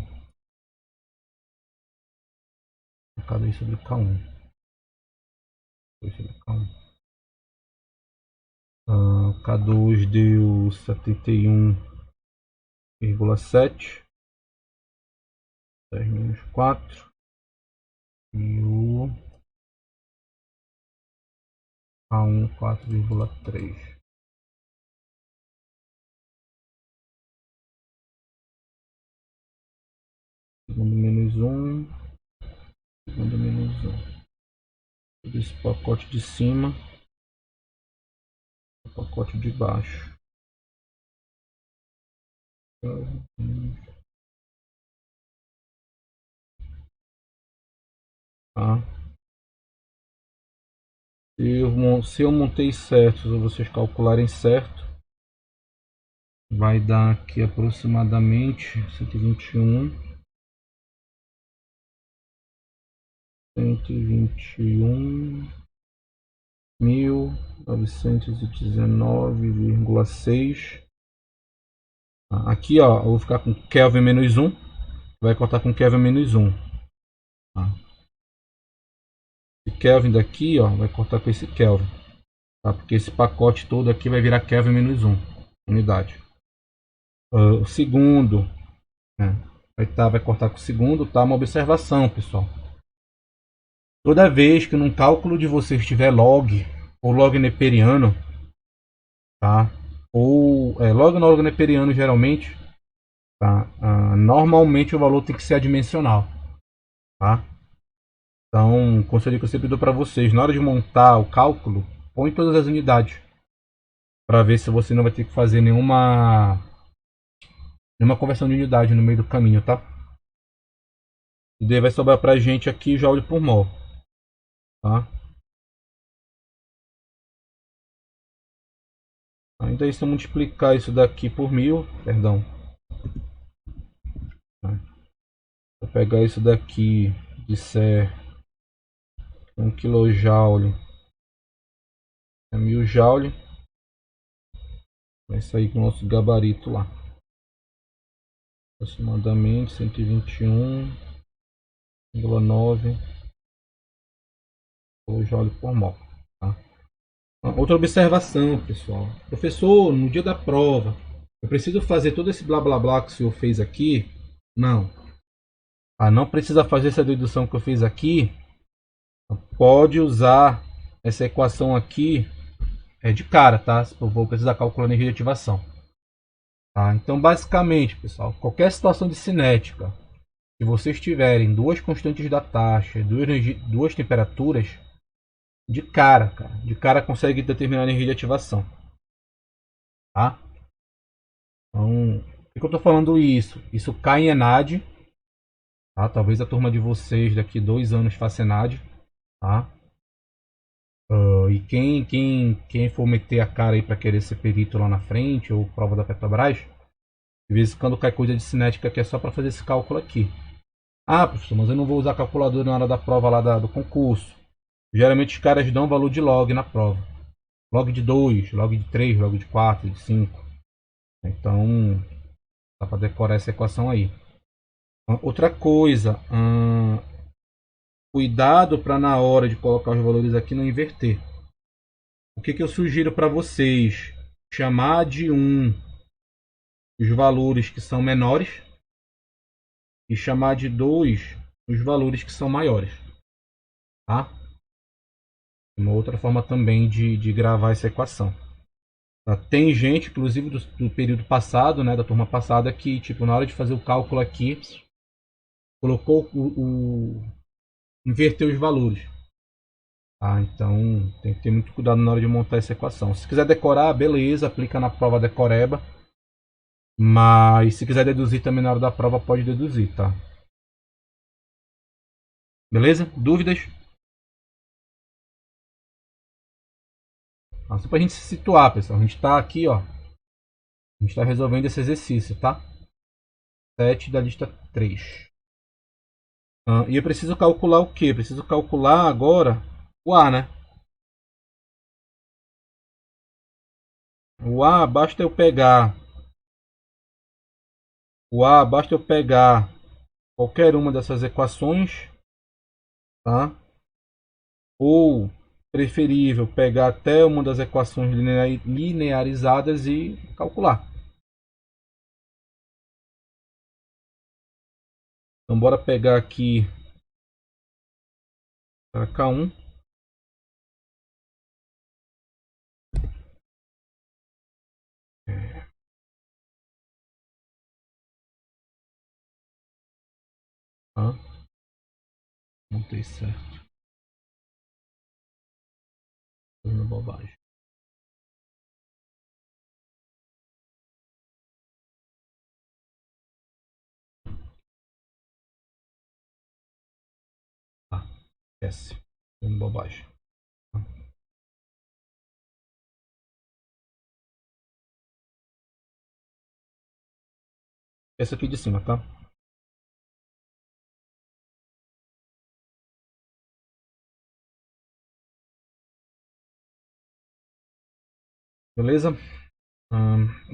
K2 sobre K1. K2 deu 71,7. 10 menos 4. E o K1 4,3. Segundo menos 1. Segundo menos 1. Todo esse pacote de cima. O pacote de baixo. Tá? Se eu montei certo, se vocês calcularem certo, vai dar aqui aproximadamente 121.919,6. Aqui, ó, eu vou ficar com Kelvin menos 1. Vai cortar com Kelvin menos 1. Tá? Esse Kelvin daqui, ó, vai cortar com esse Kelvin. Tá? Porque esse pacote todo aqui vai virar Kelvin menos 1 unidade. O segundo, né, vai cortar com o segundo, tá? Uma observação, pessoal. Toda vez que num cálculo de vocês tiver log ou log neperiano, tá? Ou log neperiano geralmente, tá? Normalmente o valor tem que ser adimensional, tá? Então, o conselho que eu sempre dou para vocês, na hora de montar o cálculo, põe todas as unidades para ver se você não vai ter que fazer nenhuma conversão de unidade no meio do caminho, tá? E daí vai sobrar pra gente aqui joule por mol, tá? Ainda se eu multiplicar isso daqui por 1000, perdão. Vou pegar isso daqui, disser 1 kJ é 1000 joule, vai sair com o nosso gabarito lá. Aproximadamente 121,9 kJ por mol. Tá? Outra observação, pessoal. Professor, no dia da prova, eu preciso fazer todo esse blá blá blá que o senhor fez aqui? Não. Não precisa fazer essa dedução que eu fiz aqui. Pode usar essa equação aqui é de cara, tá? Eu vou precisar calcular a energia de ativação. Tá? Então, basicamente, pessoal, qualquer situação de cinética, se vocês tiverem duas constantes da taxa, duas temperaturas, de cara consegue determinar a energia de ativação. Tá? Então, por que eu estou falando isso? Isso cai em ENAD, tá? Talvez a turma de vocês daqui 2 anos faça ENAD, tá? E quem for meter a cara aí para querer ser perito lá na frente, ou prova da Petrobras, de vez em quando cai coisa de cinética que é só para fazer esse cálculo aqui. Ah, professor, mas eu não vou usar calculadora na hora da prova lá do concurso. Geralmente os caras dão valor de log na prova. Log de 2, log de 3, log de 4, de 5. Então, dá para decorar essa equação aí. Outra coisa, cuidado para na hora de colocar os valores aqui não inverter. O que eu sugiro para vocês? Chamar de 1 os valores que são menores e chamar de 2 os valores que são maiores. Tá? Uma outra forma também de gravar essa equação. Tá? Tem gente, inclusive do período passado, né, da turma passada, que tipo, na hora de fazer o cálculo aqui, colocou inverteu os valores. Tá? Então tem que ter muito cuidado na hora de montar essa equação. Se quiser decorar, beleza, aplica na prova decoreba. Mas se quiser deduzir também na hora da prova, pode deduzir, tá? Beleza? Dúvidas? Só pra gente se situar, pessoal. A gente tá aqui, ó. A gente tá resolvendo esse exercício, tá? 7 da lista 3. E eu preciso calcular o quê? Preciso calcular agora o A, né? O A basta eu pegar. O A basta eu pegar qualquer uma dessas equações, tá? Ou preferível pegar até uma das equações linearizadas e calcular. Então bora pegar aqui para K1. Tá? Não tem certo. Fazendo bobagem. Tá, esquece. Fazendo bobagem. Essa aqui de cima, tá? Beleza?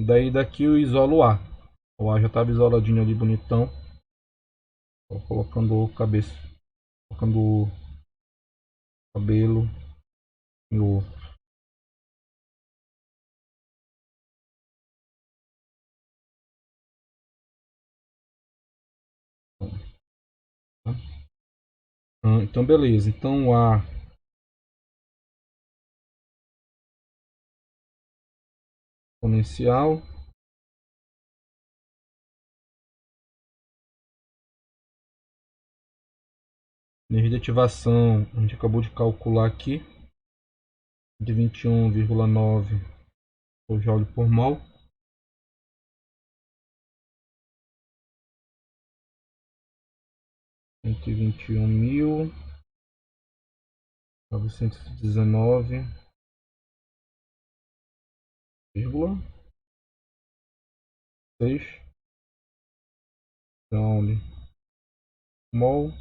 Daí daqui eu isolo o A. O A já estava isoladinho ali, bonitão. Tô colocando o cabeça. Colocando o cabelo e o. Tá? Então beleza. Então o A exponencial. Energia de ativação, a gente acabou de calcular aqui. De 21,9 joule por mol. Cento e 21.919,6 joule mol.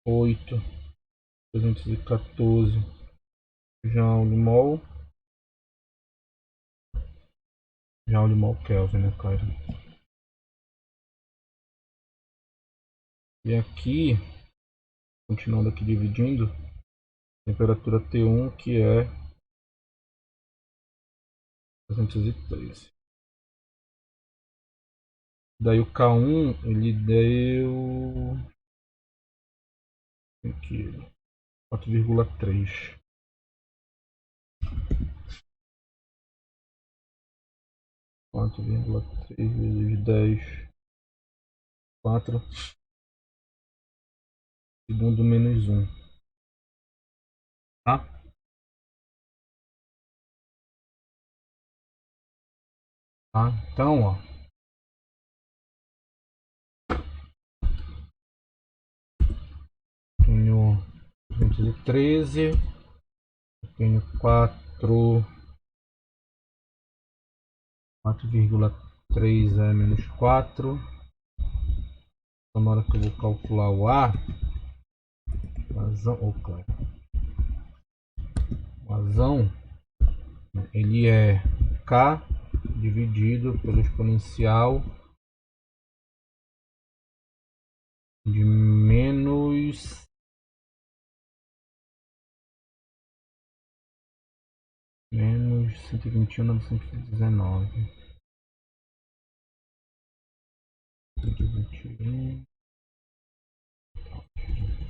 8.314 joule mol. Joule mol Kelvin, né, cara? E aqui, continuando aqui dividindo, temperatura T1 que é 313. Daí o K1 ele deu aqui 4,3. 4,3 vezes 10. 4 segundo menos 1. Tá? Tá? Então, ó. Tenho 213. Tenho 4,3 é menos 4. Então, na hora que eu vou calcular o A, razão, ele é K dividido pelo exponencial de menos 121.919. 121.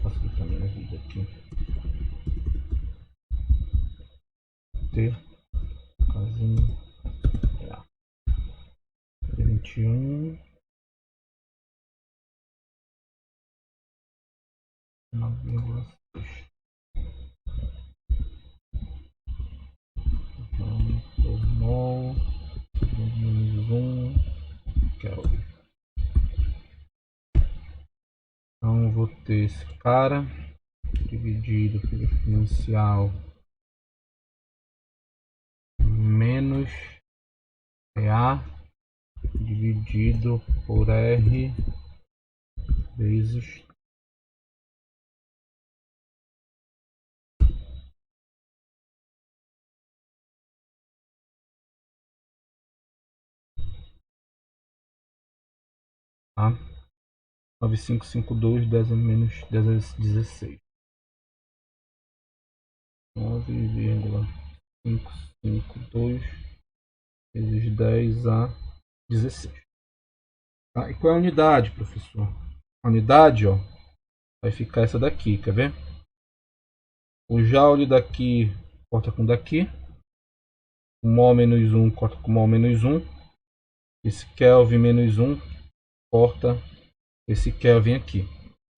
Facilitando a minha vida aqui. T, casinho, 21, 9,6. Mol, menos 1, Kelvin. Então eu vou ter esse cara dividido pelo exponencial menos A dividido por R vezes tá? 9552 10 menos 10 vezes 16. 9,552 vezes 10 a 16. Tá? E qual é a unidade, professor? A unidade, ó, vai ficar essa daqui, quer ver? O joule daqui corta com daqui. O mol menos 1 corta com mol menos 1. Esse Kelvin menos 1 corta esse Kelvin aqui.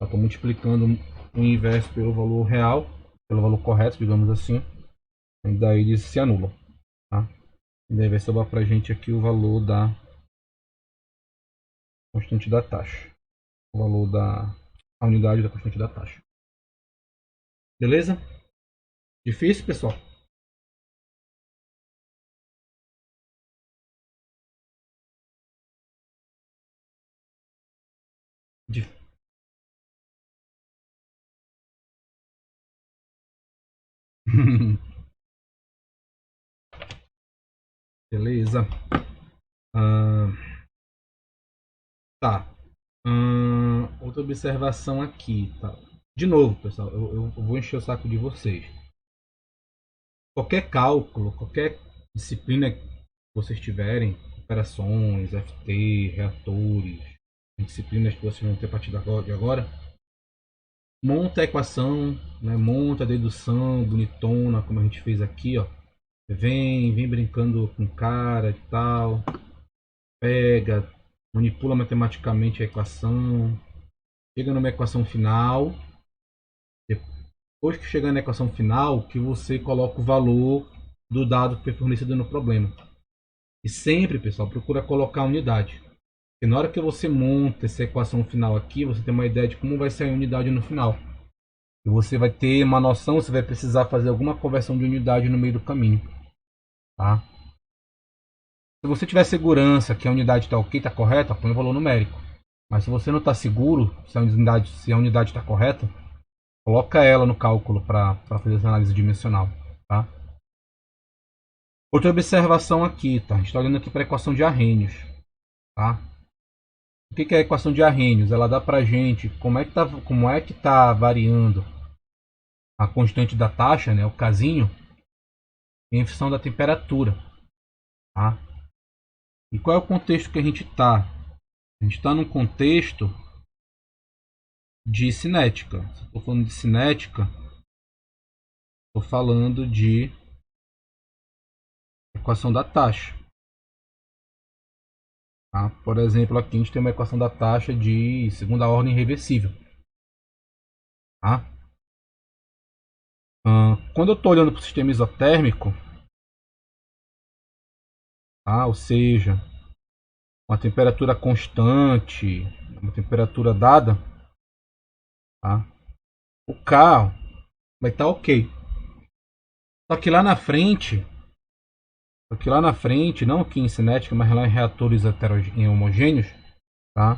Estou multiplicando o inverso pelo valor real, pelo valor correto, digamos assim. E daí eles se anulam. Tá? E daí vai sobrar para a gente aqui o valor da constante da taxa. O valor da a unidade da constante da taxa. Beleza? Difícil, pessoal? Dif... Beleza. Tá. Outra observação aqui. Tá? De novo, pessoal, eu vou encher o saco de vocês. Qualquer cálculo, qualquer disciplina que vocês tiverem, operações, FT, reatores, disciplinas que vocês vão ter a partir de agora, monta a equação, né, monta a dedução bonitona, como a gente fez aqui, ó. Vem brincando com cara e tal, pega, manipula matematicamente a equação, chega numa equação final. Depois que chegar na equação final, que você coloca o valor do dado que foi fornecido no problema. E sempre, pessoal, procura colocar a unidade. Porque na hora que você monta essa equação final aqui, você tem uma ideia de como vai ser a unidade no final. E você vai ter uma noção, você vai precisar fazer alguma conversão de unidade no meio do caminho. Tá? Se você tiver segurança que a unidade está ok, está correta, põe o valor numérico. Mas se você não está seguro se a unidade está correta, coloca ela no cálculo para fazer essa análise dimensional. Tá? Outra observação aqui, tá? A gente está olhando aqui para a equação de Arrhenius. Tá? O que é a equação de Arrhenius? Ela dá para a gente como é que tá variando a constante da taxa, né, o casinho, em função da temperatura. Tá? E qual é o contexto que a gente está? A gente está num contexto de cinética. Se eu estou falando de cinética, estou falando de equação da taxa. Tá? Por exemplo, aqui a gente tem uma equação da taxa de segunda ordem reversível. Tá? Quando eu estou olhando para o sistema isotérmico, tá? Ou seja, uma temperatura constante, uma temperatura dada, tá? O carro vai estar ok. Só que lá na frente, não aqui em cinética, mas lá em reatores homogêneos, tá?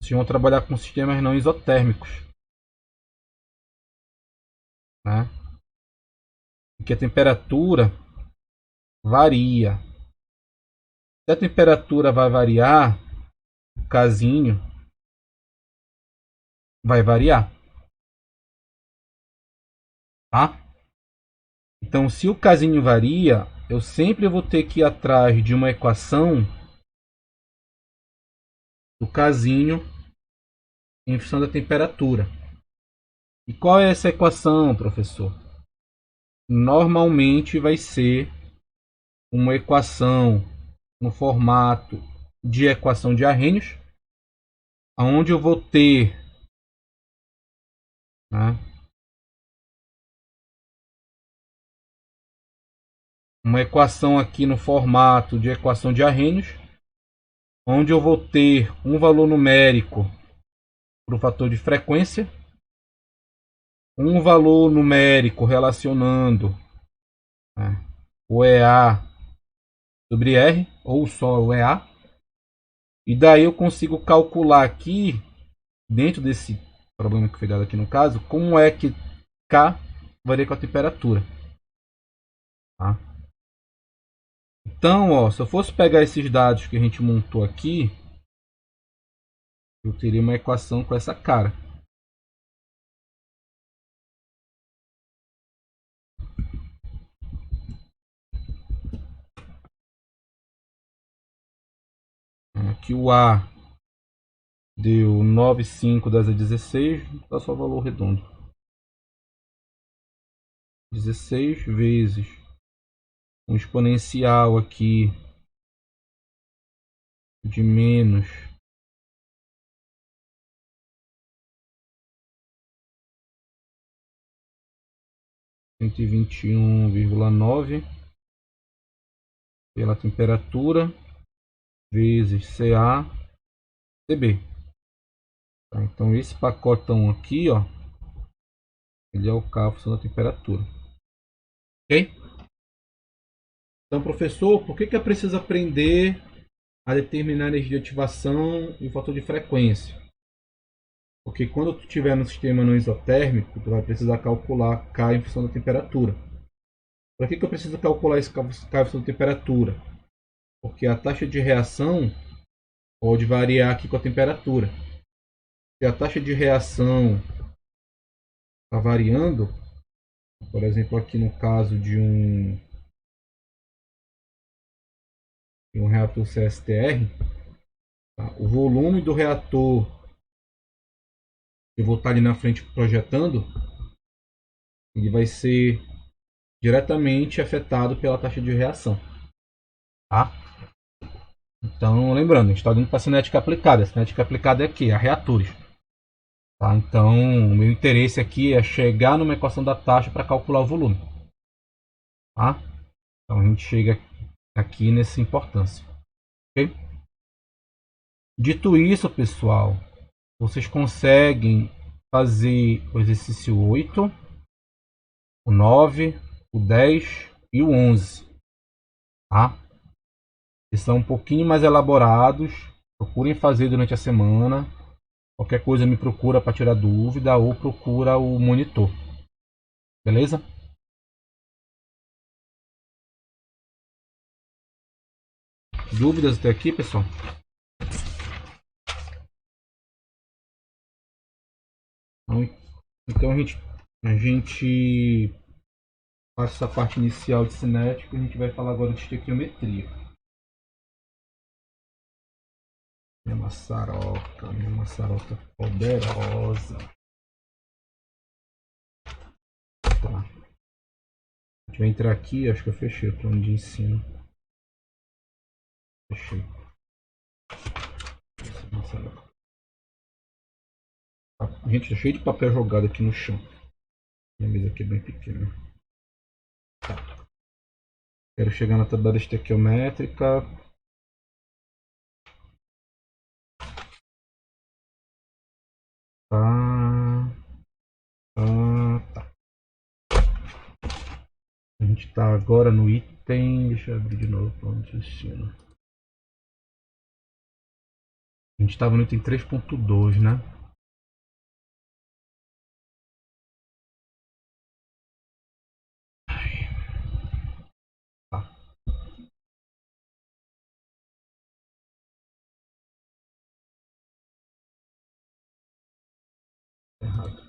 Vocês vão trabalhar com sistemas não isotérmicos, né? Em que a temperatura varia. Se a temperatura vai variar, o casinho vai variar, tá? Então, se o casinho varia, eu sempre vou ter que ir atrás de uma equação do casinho em função da temperatura. E qual é essa equação, professor? Normalmente vai ser uma equação no formato de equação de Arrhenius, onde eu vou ter, né, uma equação aqui no formato de equação de Arrhenius, onde eu vou ter um valor numérico para o fator de frequência, um valor numérico relacionando, né, o EA sobre R, ou só o EA, e daí eu consigo calcular aqui, dentro desse problema que foi dado aqui no caso, como é que K varia com a temperatura. Tá? Então, ó, se eu fosse pegar esses dados que a gente montou aqui, eu teria uma equação com essa cara. Aqui o A deu 9,5 10 a 16, dá só valor redondo. 16 vezes um exponencial aqui de menos 121,9 pela temperatura vezes CA CB. Tá? Então esse pacotão aqui, ó, ele é o K função da temperatura. Ok? Então, professor, por que é preciso aprender a determinar a energia de ativação e o fator de frequência? Porque quando tu estiver no sistema não isotérmico, tu vai precisar calcular K em função da temperatura. Para que eu preciso calcular esse K em função da temperatura? Porque a taxa de reação pode variar aqui com a temperatura. Se a taxa de reação está variando, por exemplo, aqui no caso de um reator CSTR, tá? O volume do reator que eu vou estar ali na frente projetando, ele vai ser diretamente afetado pela taxa de reação. Tá? Então, lembrando, a gente está indo para a cinética aplicada. A cinética aplicada é aqui, a reatores. Tá? Então, o meu interesse aqui é chegar numa equação da taxa para calcular o volume. Tá? Então, a gente chega aqui nessa importância. Okay? Dito isso, pessoal, vocês conseguem fazer o exercício 8, o 9, o 10 e o 11. Tá? Eles são um pouquinho mais elaborados. Procurem fazer durante a semana. Qualquer coisa me procura para tirar dúvida ou procura o monitor. Beleza? Dúvidas até aqui, pessoal? Então a gente passa essa parte inicial de cinética e a gente vai falar agora de estequiometria. minha maçaroca poderosa. Tá. A gente vai entrar aqui, acho que eu fechei o plano de ensino. Fechei. Gente, tá cheio de papel jogado aqui no chão. Minha mesa aqui é bem pequena. Tá. Quero chegar na tabela estequiométrica. Tá. Tá. A gente tá agora no item. Deixa eu abrir de novo o plano de ensino. A gente tava no item 3.2, né? Tá. Errado.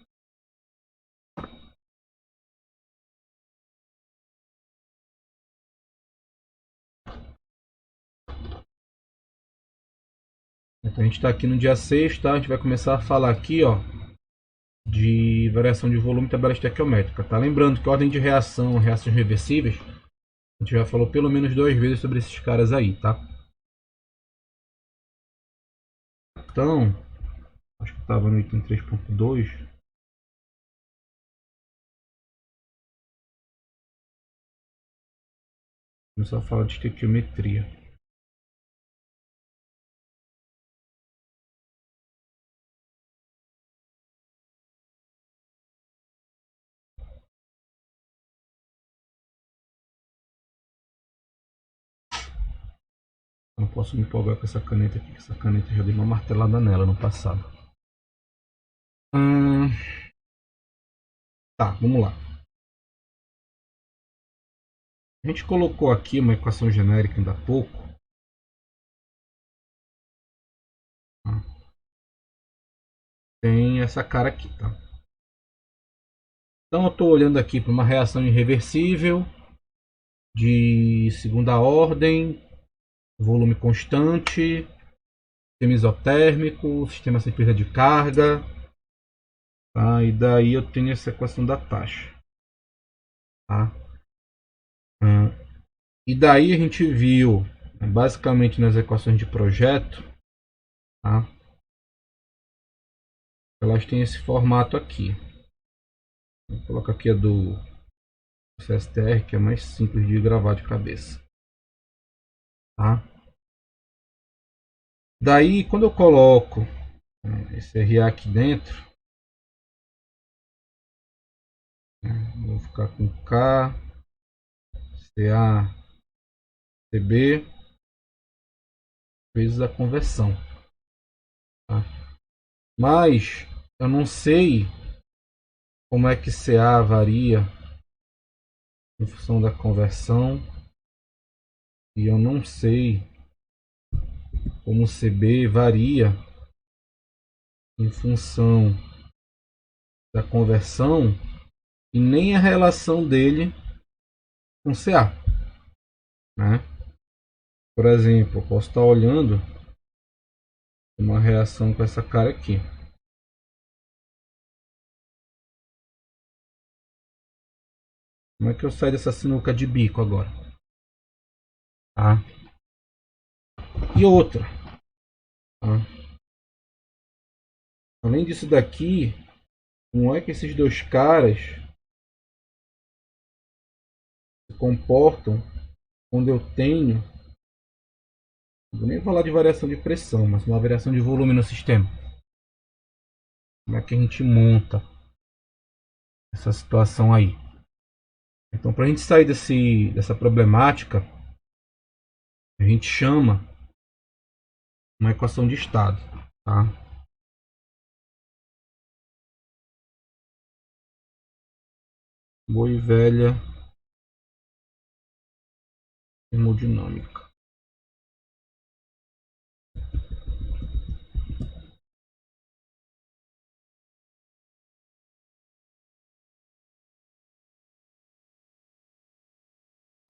Então a gente está aqui no dia 6, tá? A gente vai começar a falar aqui, ó, de variação de volume e tabela estequiométrica, tá? Lembrando que ordem de reação, reações reversíveis, a gente já falou pelo menos 2 vezes sobre esses caras aí, tá? Então, acho que estava no item 3.2. Começar a falar de estequiometria. Não posso me empolgar com essa caneta aqui, que essa caneta já dei uma martelada nela no passado. Tá, vamos lá. A gente colocou aqui uma equação genérica ainda há pouco. Tem essa cara aqui, tá? Então eu estou olhando aqui para uma reação irreversível de segunda ordem, volume constante, sistema isotérmico, sistema sem perda de carga, tá? E daí eu tenho essa equação da taxa, tá? E daí a gente viu, basicamente nas equações de projeto, tá? Elas têm esse formato aqui. Vou colocar aqui a do CSTR, que é mais simples de gravar de cabeça, tá? Daí, quando eu coloco esse RA aqui dentro, vou ficar com K, CA, CB, vezes a conversão. Tá? Mas eu não sei como é que CA varia em função da conversão. E eu não sei como CB varia em função da conversão e nem a relação dele com CA. Né? Por exemplo, eu posso estar olhando uma reação com essa cara aqui. Como é que eu saio dessa sinuca de bico agora? Tá? E outra. Tá? Além disso daqui, como é que esses dois caras se comportam quando eu tenho, não vou nem falar de variação de pressão, mas uma variação de volume no sistema? Como é que a gente monta essa situação aí? Então, para a gente sair dessa problemática, a gente chama uma equação de estado. Tá? Boa e velha termodinâmica.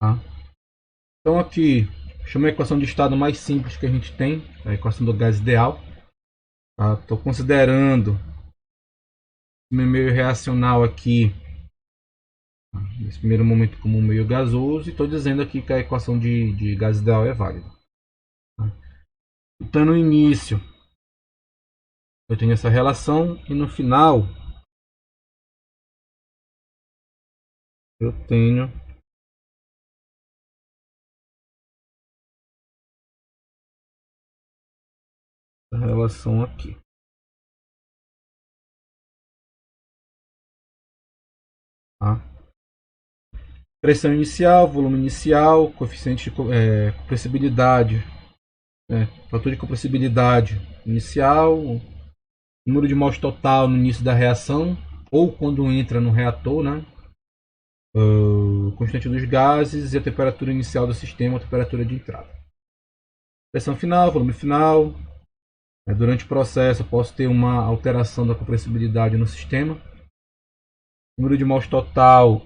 Tá? Então aqui chama a equação de estado mais simples que a gente tem, a equação do gás ideal. Estou considerando o meu meio reacional aqui, nesse primeiro momento, como um meio gasoso, e estou dizendo aqui que a equação de gás ideal é válida. Então, no início, eu tenho essa relação, e no final, eu tenho essa relação aqui. Tá? Pressão inicial, volume inicial, coeficiente de compressibilidade, fator de compressibilidade inicial, número de mols total no início da reação ou quando entra no reator, né? Constante dos gases e a temperatura inicial do sistema, a temperatura de entrada. Pressão final, volume final. Durante o processo, eu posso ter uma alteração da compressibilidade no sistema. Número de mols total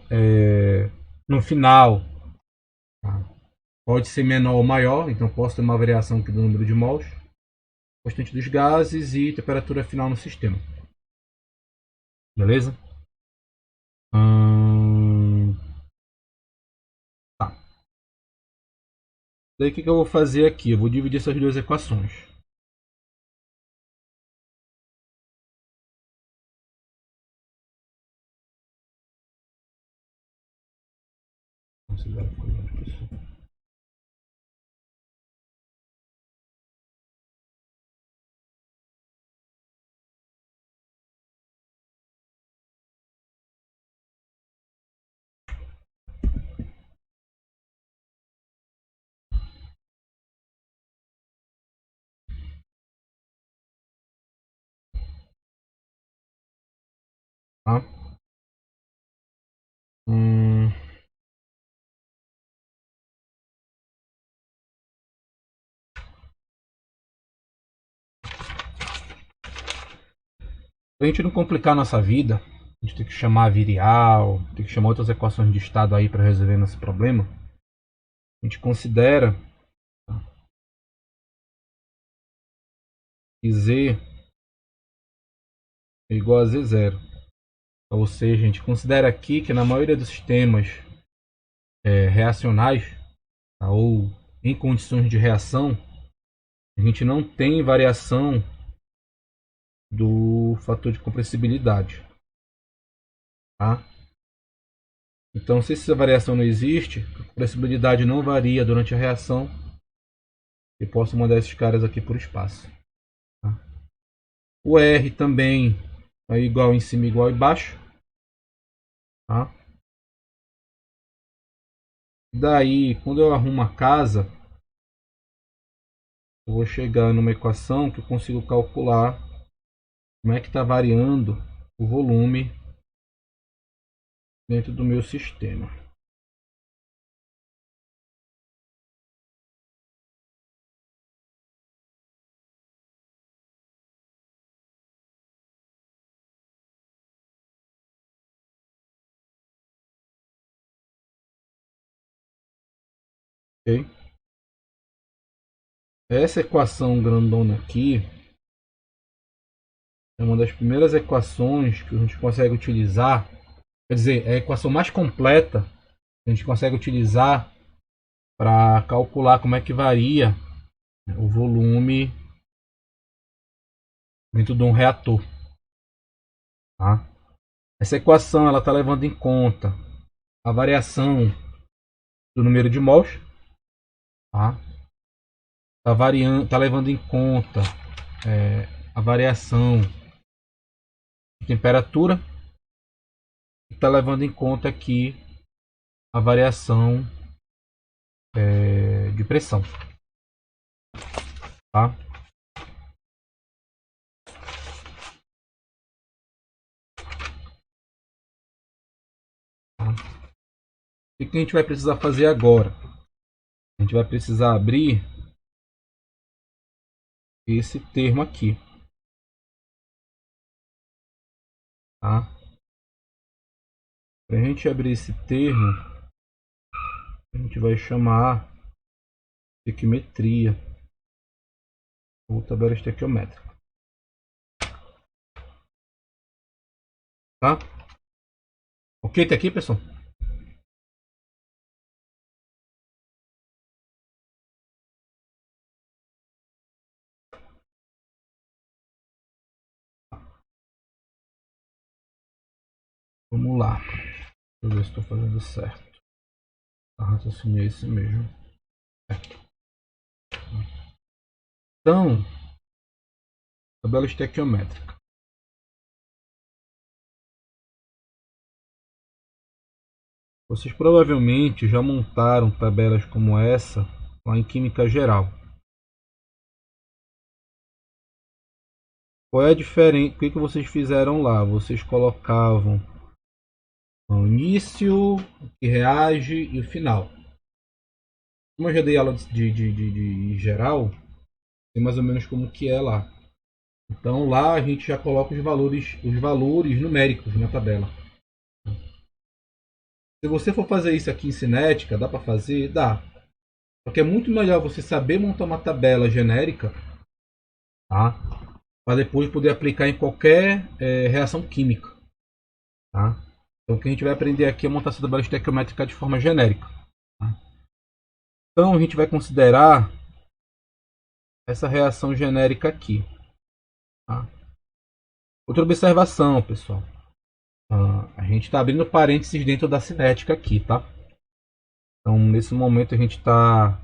no final pode ser menor ou maior, então posso ter uma variação aqui do número de mols. Constante dos gases e temperatura final no sistema. Beleza? Tá. Daí o que eu vou fazer aqui? Eu vou dividir essas duas equações. Tá? Pra gente não complicar a nossa vida, a gente tem que chamar a virial, tem que chamar outras equações de estado aí para resolver nosso problema. A gente considera que Z é igual a Z0. Ou seja, a gente considera aqui que na maioria dos sistemas reacionais, tá, ou em condições de reação, a gente não tem variação do fator de compressibilidade. Tá? Então, se essa variação não existe, a compressibilidade não varia durante a reação, eu posso mandar esses caras aqui por espaço. Tá? O R também é igual em cima, igual embaixo. Tá? Daí, quando eu arrumo a casa, eu vou chegar numa equação que eu consigo calcular como é que está variando o volume dentro do meu sistema. Okay? Essa equação grandona aqui é uma das primeiras equações que a gente consegue utilizar. Quer dizer, é a equação mais completa que a gente consegue utilizar para calcular como é que varia o volume dentro de um reator. Tá? Essa equação está levando em conta a variação do número de mols. Tá? Tá levando em conta a variação de temperatura. E está levando em conta aqui a variação de pressão. Tá? O que a gente vai precisar fazer agora? A gente vai precisar abrir esse termo aqui. Tá? Para a gente abrir esse termo, a gente vai chamar estequiometria ou tabela estequiométrica. Tá? Ok, tá aqui, pessoal? Vamos lá. Deixa eu ver se estou fazendo certo. A raciocínio é esse mesmo. Então, tabela estequiométrica. Vocês provavelmente já montaram tabelas como essa lá em Química Geral. Qual é a diferença? O que vocês fizeram lá? Vocês colocavam o início, o que reage e o final. Como eu já dei aula de geral, sei mais ou menos como que é lá. Então lá a gente já coloca os valores numéricos na tabela. Se você for fazer isso aqui em cinética, dá para fazer? Dá. Porque é muito melhor você saber montar uma tabela genérica, tá? Para depois poder aplicar em qualquer reação química, tá? Então o que a gente vai aprender aqui é montar essa tabela estequiométrica de forma genérica. Tá? Então a gente vai considerar essa reação genérica aqui. Tá? Outra observação, pessoal. A gente está abrindo parênteses dentro da cinética aqui, tá? Então nesse momento a gente está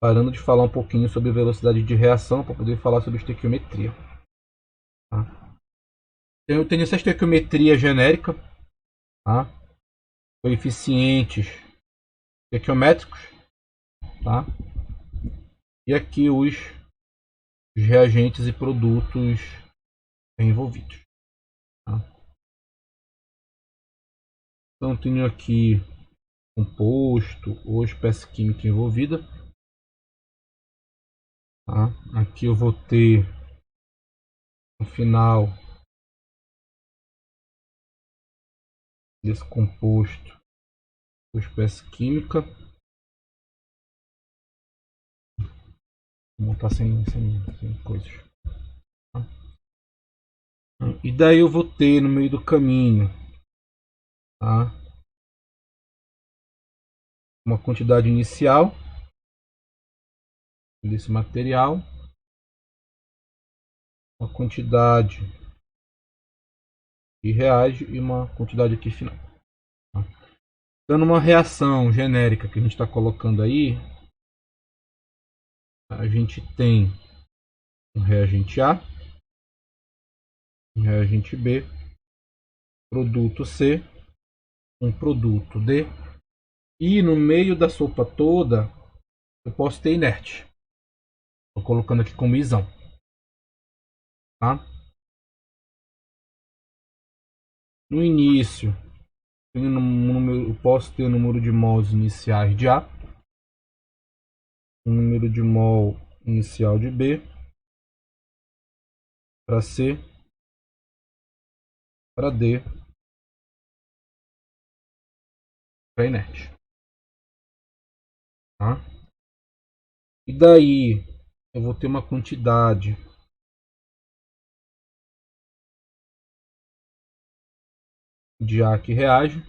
parando de falar um pouquinho sobre velocidade de reação para poder falar sobre estequiometria. Tá? Eu tenho essa estequiometria genérica, tá? Coeficientes estequiométricos, tá? E aqui os reagentes e produtos envolvidos. Tá? Então tenho aqui composto ou espécie química envolvida. Tá? Aqui eu vou ter no final desse composto ou espécie química. Vou montar sem coisas. Tá? E daí eu vou ter no meio do caminho, tá? Uma quantidade inicial desse material, uma quantidade que reage e uma quantidade aqui final. Tá? Dando uma reação genérica que a gente está colocando aí, a gente tem um reagente A, um reagente B, produto C, um produto D, e no meio da sopa toda eu posso ter inerte. Estou colocando aqui como isão. Tá? No início, eu posso ter o número de mols iniciais de A, o número de mol inicial de B, para C, para D, para inerte. Tá? E daí eu vou ter uma quantidade de A que reage,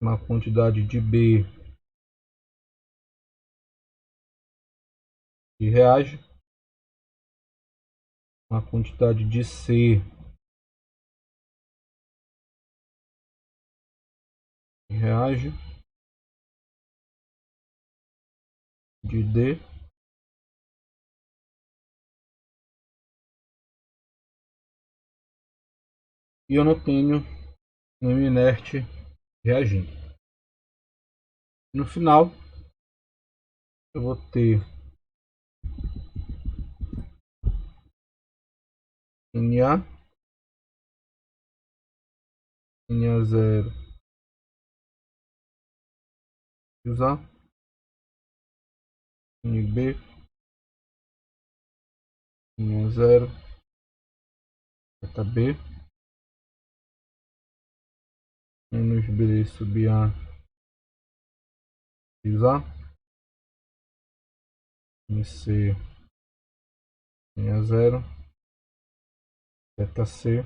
uma quantidade de B que reage, uma quantidade de C que reage, de D e eu não tenho nenhum inerte reagindo. No final eu vou ter Na, Na0 usar, NB, Na0, beta B, menos B sub A x A, MC em a zero, zeta C,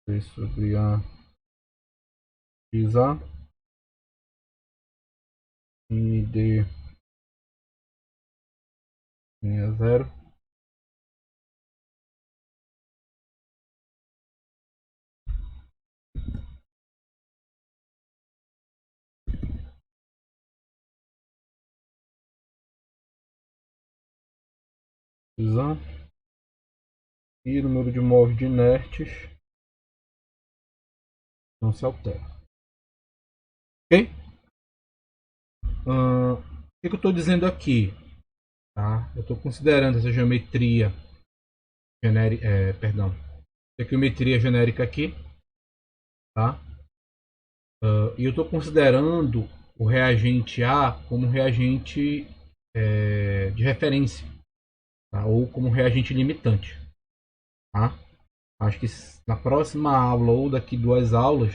B sub A x A, MD em a zero, x A, e o número de mols de inertes não se altera. Ok? O que eu estou dizendo aqui? Tá? Eu estou considerando essa geometria genérica, perdão, estequiometria genérica aqui, tá? E eu estou considerando o reagente A como reagente de referência, tá? Ou como reagente limitante, tá? Acho que na próxima aula ou daqui 2 aulas,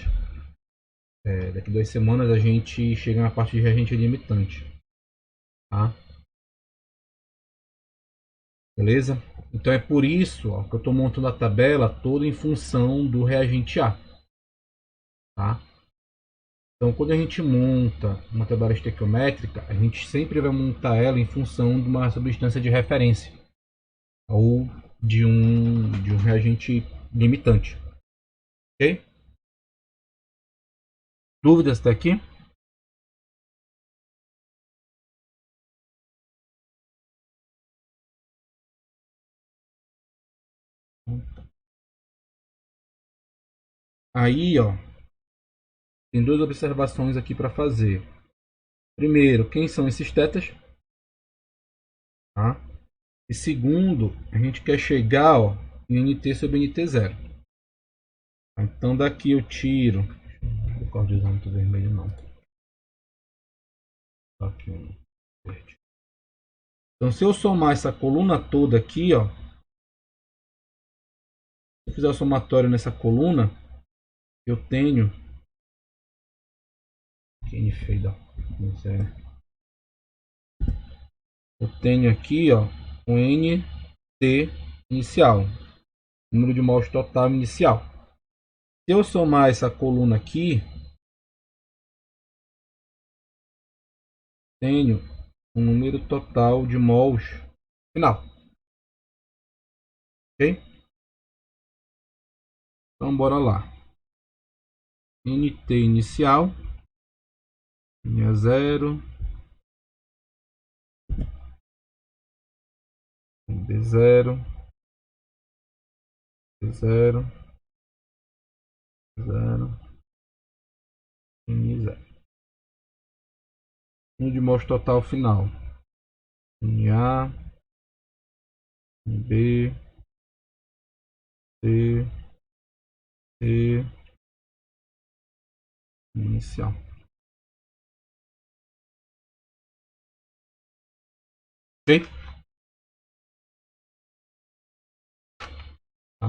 daqui 2 semanas, a gente chega na parte de reagente limitante, tá? Beleza? Então é por isso, ó, que eu estou montando a tabela toda em função do reagente A, tá? Então, quando a gente monta uma tabela estequiométrica, a gente sempre vai montar ela em função de uma substância de referência ou de um reagente limitante. Ok? Dúvidas até aqui? Aí, ó, tem duas observações aqui para fazer. Primeiro, quem são esses tetas? Tá? E segundo, a gente quer chegar, ó, em NT sobre NT0. Então daqui eu tiro. Não gosto de usar muito vermelho, não. Tá aqui um verde. Então, se eu somar essa coluna toda aqui, ó, se eu fizer o somatório nessa coluna, eu tenho. Quem fez da. Eu tenho aqui, ó, um NT inicial, número de mols total inicial. Se eu somar essa coluna aqui, tenho um número total de mols final. Ok? Então, bora lá. NT inicial, linha 0, B0, B0, 0, N0. Número de mols total final. A, B, C, C, inicial. Ok? Tá?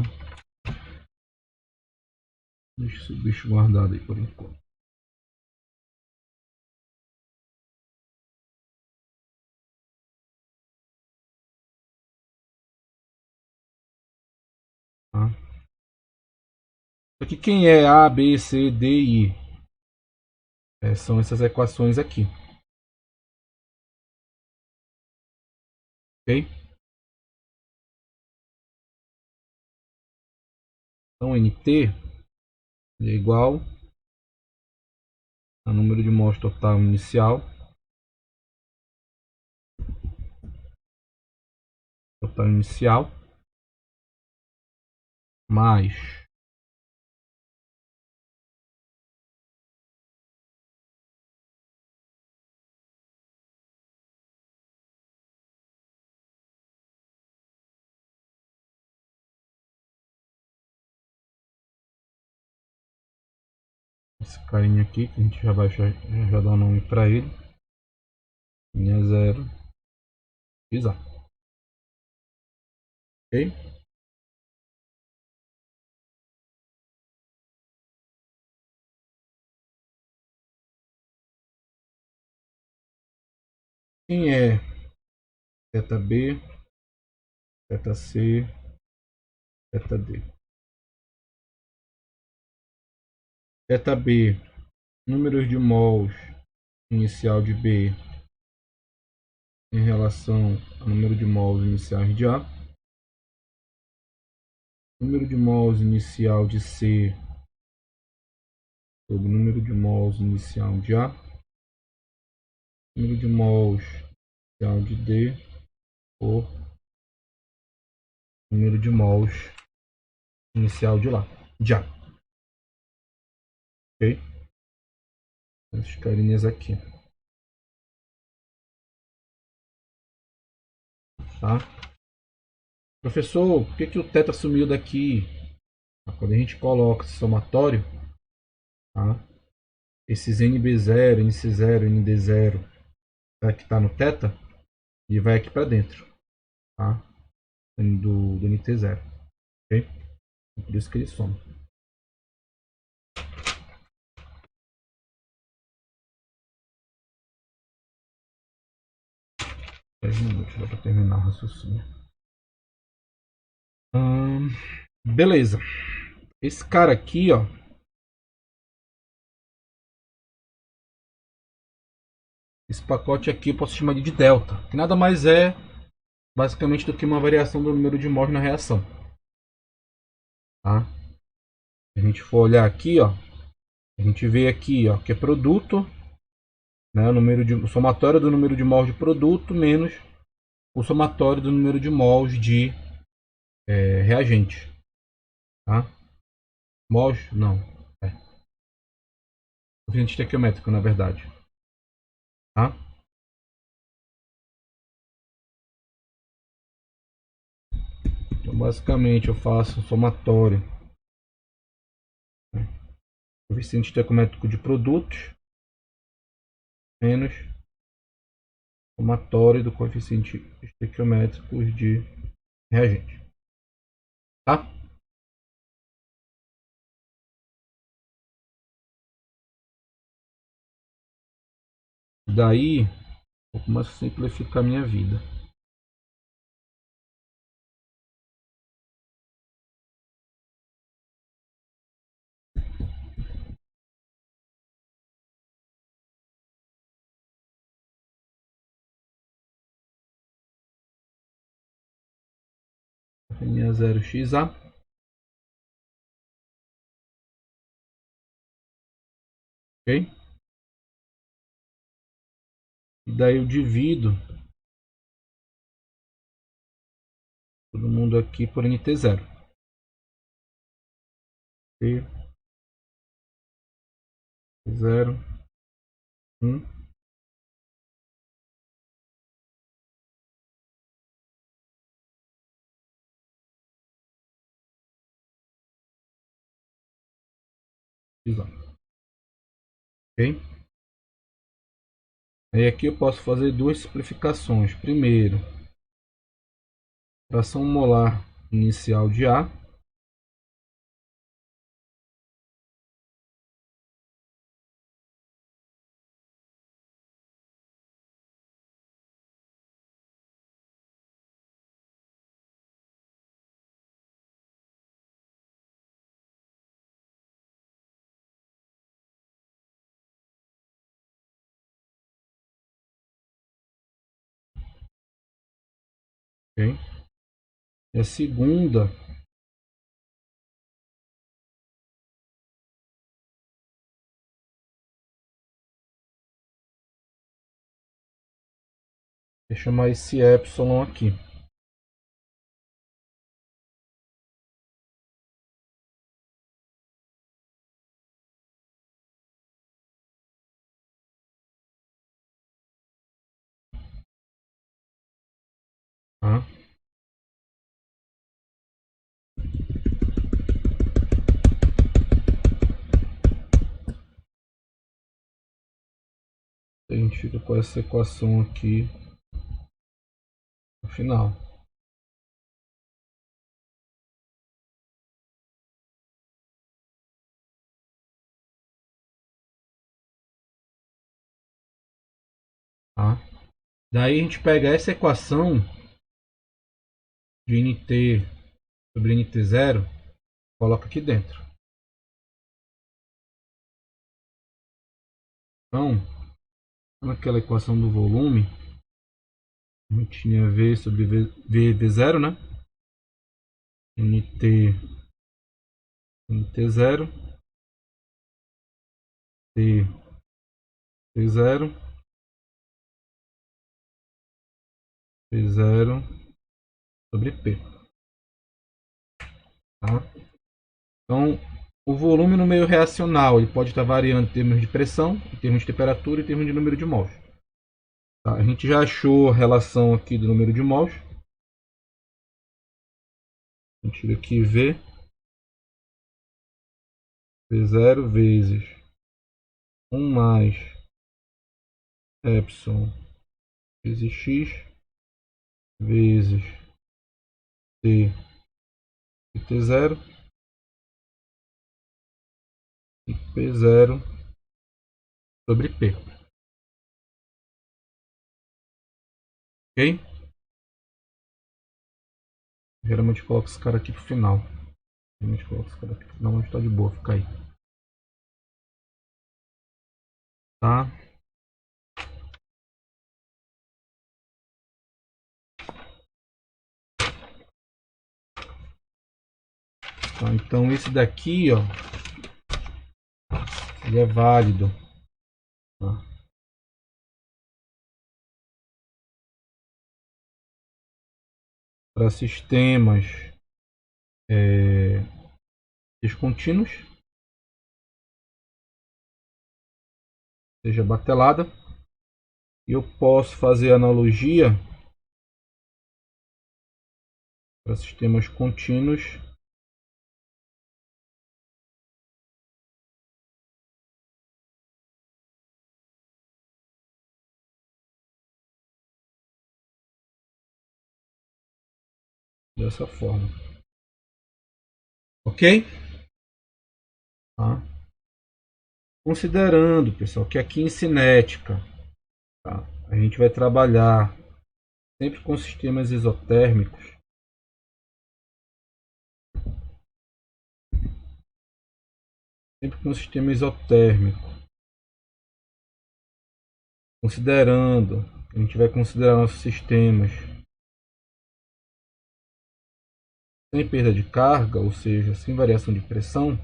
Deixa esse bicho guardado aí por enquanto. Tá? Aqui quem é A, B, C, D e I? São essas equações aqui. Ok? Então NT é igual a número de mols total inicial, mais esse carinha aqui, que a gente já vai já dar o nome para ele. Linha 0, x A. Ok? Quem é θ B, θ C, θ D. Θ B, números de mols inicial de B em relação ao número de mols iniciais de A. Número de mols inicial de C sobre o número de mols inicial de A. Número de mols inicial de D por número de mols inicial de lá. De A. Ok? Essas carinhas aqui. Tá? Professor, por que o θ sumiu daqui? Quando a gente coloca esse somatório, tá? Esses NB0, NC0, ND0 que está no θ, e vai aqui para dentro, tá? Do NT0, ok? Por isso que ele some. Dez minutos dá para terminar o raciocínio. Beleza. Esse cara aqui, ó. Esse pacote aqui eu posso chamar de delta, que nada mais é basicamente do que uma variação do número de mols na reação. Tá? Se a gente for olhar aqui, ó, a gente vê aqui, ó, que é produto, né, o somatório do número de mols de produto menos o somatório do número de mols de reagente. Tá? Mols, não. É. Coeficiente estequiométrico, na verdade. Tá? Então, basicamente, eu faço somatório, né, coeficiente estequiométrico de produtos menos somatório do coeficiente estequiométrico de reagente. Tá? Daí, eu começo a simplificar a minha vida. Na0xa, ok? E daí eu divido todo mundo aqui por NT0. T, 0, 1. Ok? Aí aqui eu posso fazer duas simplificações. Primeiro, fração molar inicial de A. Ok? E a segunda, vou chamar esse epsilon aqui. Tá? A gente fica com essa equação aqui no final. Tá? Daí a gente pega essa equação de Nt sobre Nt0, coloca aqui dentro. Então, naquela equação do volume, a gente tinha V sobre V0, né? Nt0, T0, P0 sobre P. Tá? Então, o volume no meio reacional ele pode estar variando em termos de pressão, em termos de temperatura e em termos de número de mols. Tá? A gente já achou a relação aqui do número de mols. A gente tira aqui V0 vezes 1 mais epsilon vezes x vezes T e T0 e P0 sobre P. Ok? Geralmente coloco esse cara aqui pro final. Geralmente coloco esse cara aqui pro final, mas tá de boa, fica aí. Tá? Tá, então esse daqui, ó, ele é válido. Tá? Para sistemas descontínuos, seja batelada, e eu posso fazer analogia para sistemas contínuos dessa forma. Ok? Tá? Considerando, pessoal, que aqui em cinética, tá, a gente vai trabalhar sempre com sistemas isotérmicos. Sempre com sistema isotérmico. Considerando, a gente vai considerar nossos sistemas sem perda de carga, ou seja, sem variação de pressão.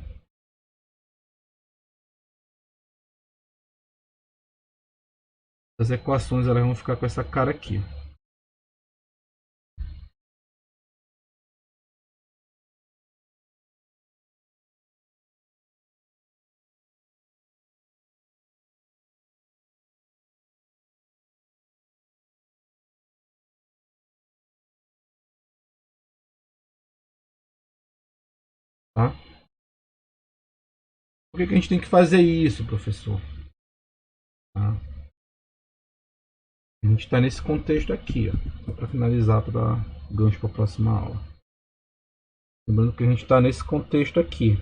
As equações elas vão ficar com essa cara aqui. Tá? Por que a gente tem que fazer isso, professor? Tá? A gente está nesse contexto aqui, só para finalizar, para dar gancho para a próxima aula. Lembrando que a gente está nesse contexto aqui.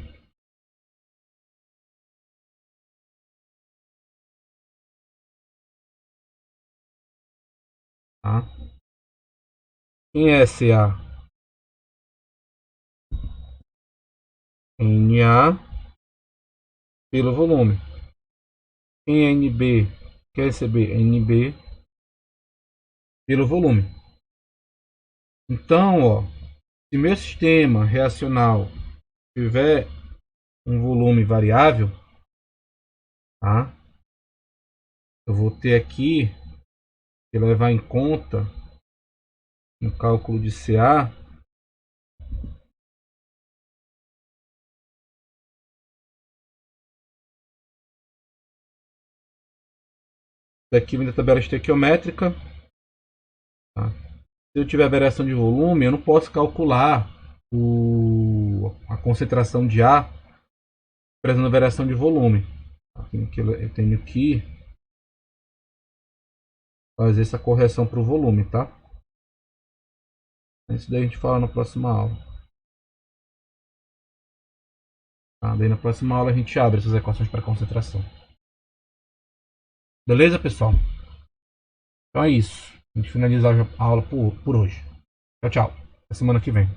Tá? Quem é SA? NA pelo volume. Quem é NB? Quer receber NB pelo volume. Então, ó, se meu sistema reacional tiver um volume variável, tá? Eu vou ter aqui que levar em conta no cálculo de CA daqui vem da tabela estequiométrica. Tá? Se eu tiver variação de volume, eu não posso calcular a concentração de A presando a variação de volume. Eu tenho que fazer essa correção para o volume, tá? Isso daí a gente fala na próxima aula. Tá? Daí na próxima aula a gente abre essas equações para concentração. Beleza, pessoal? Então é isso. A gente finalizar a aula por hoje. Tchau, tchau. Até semana que vem.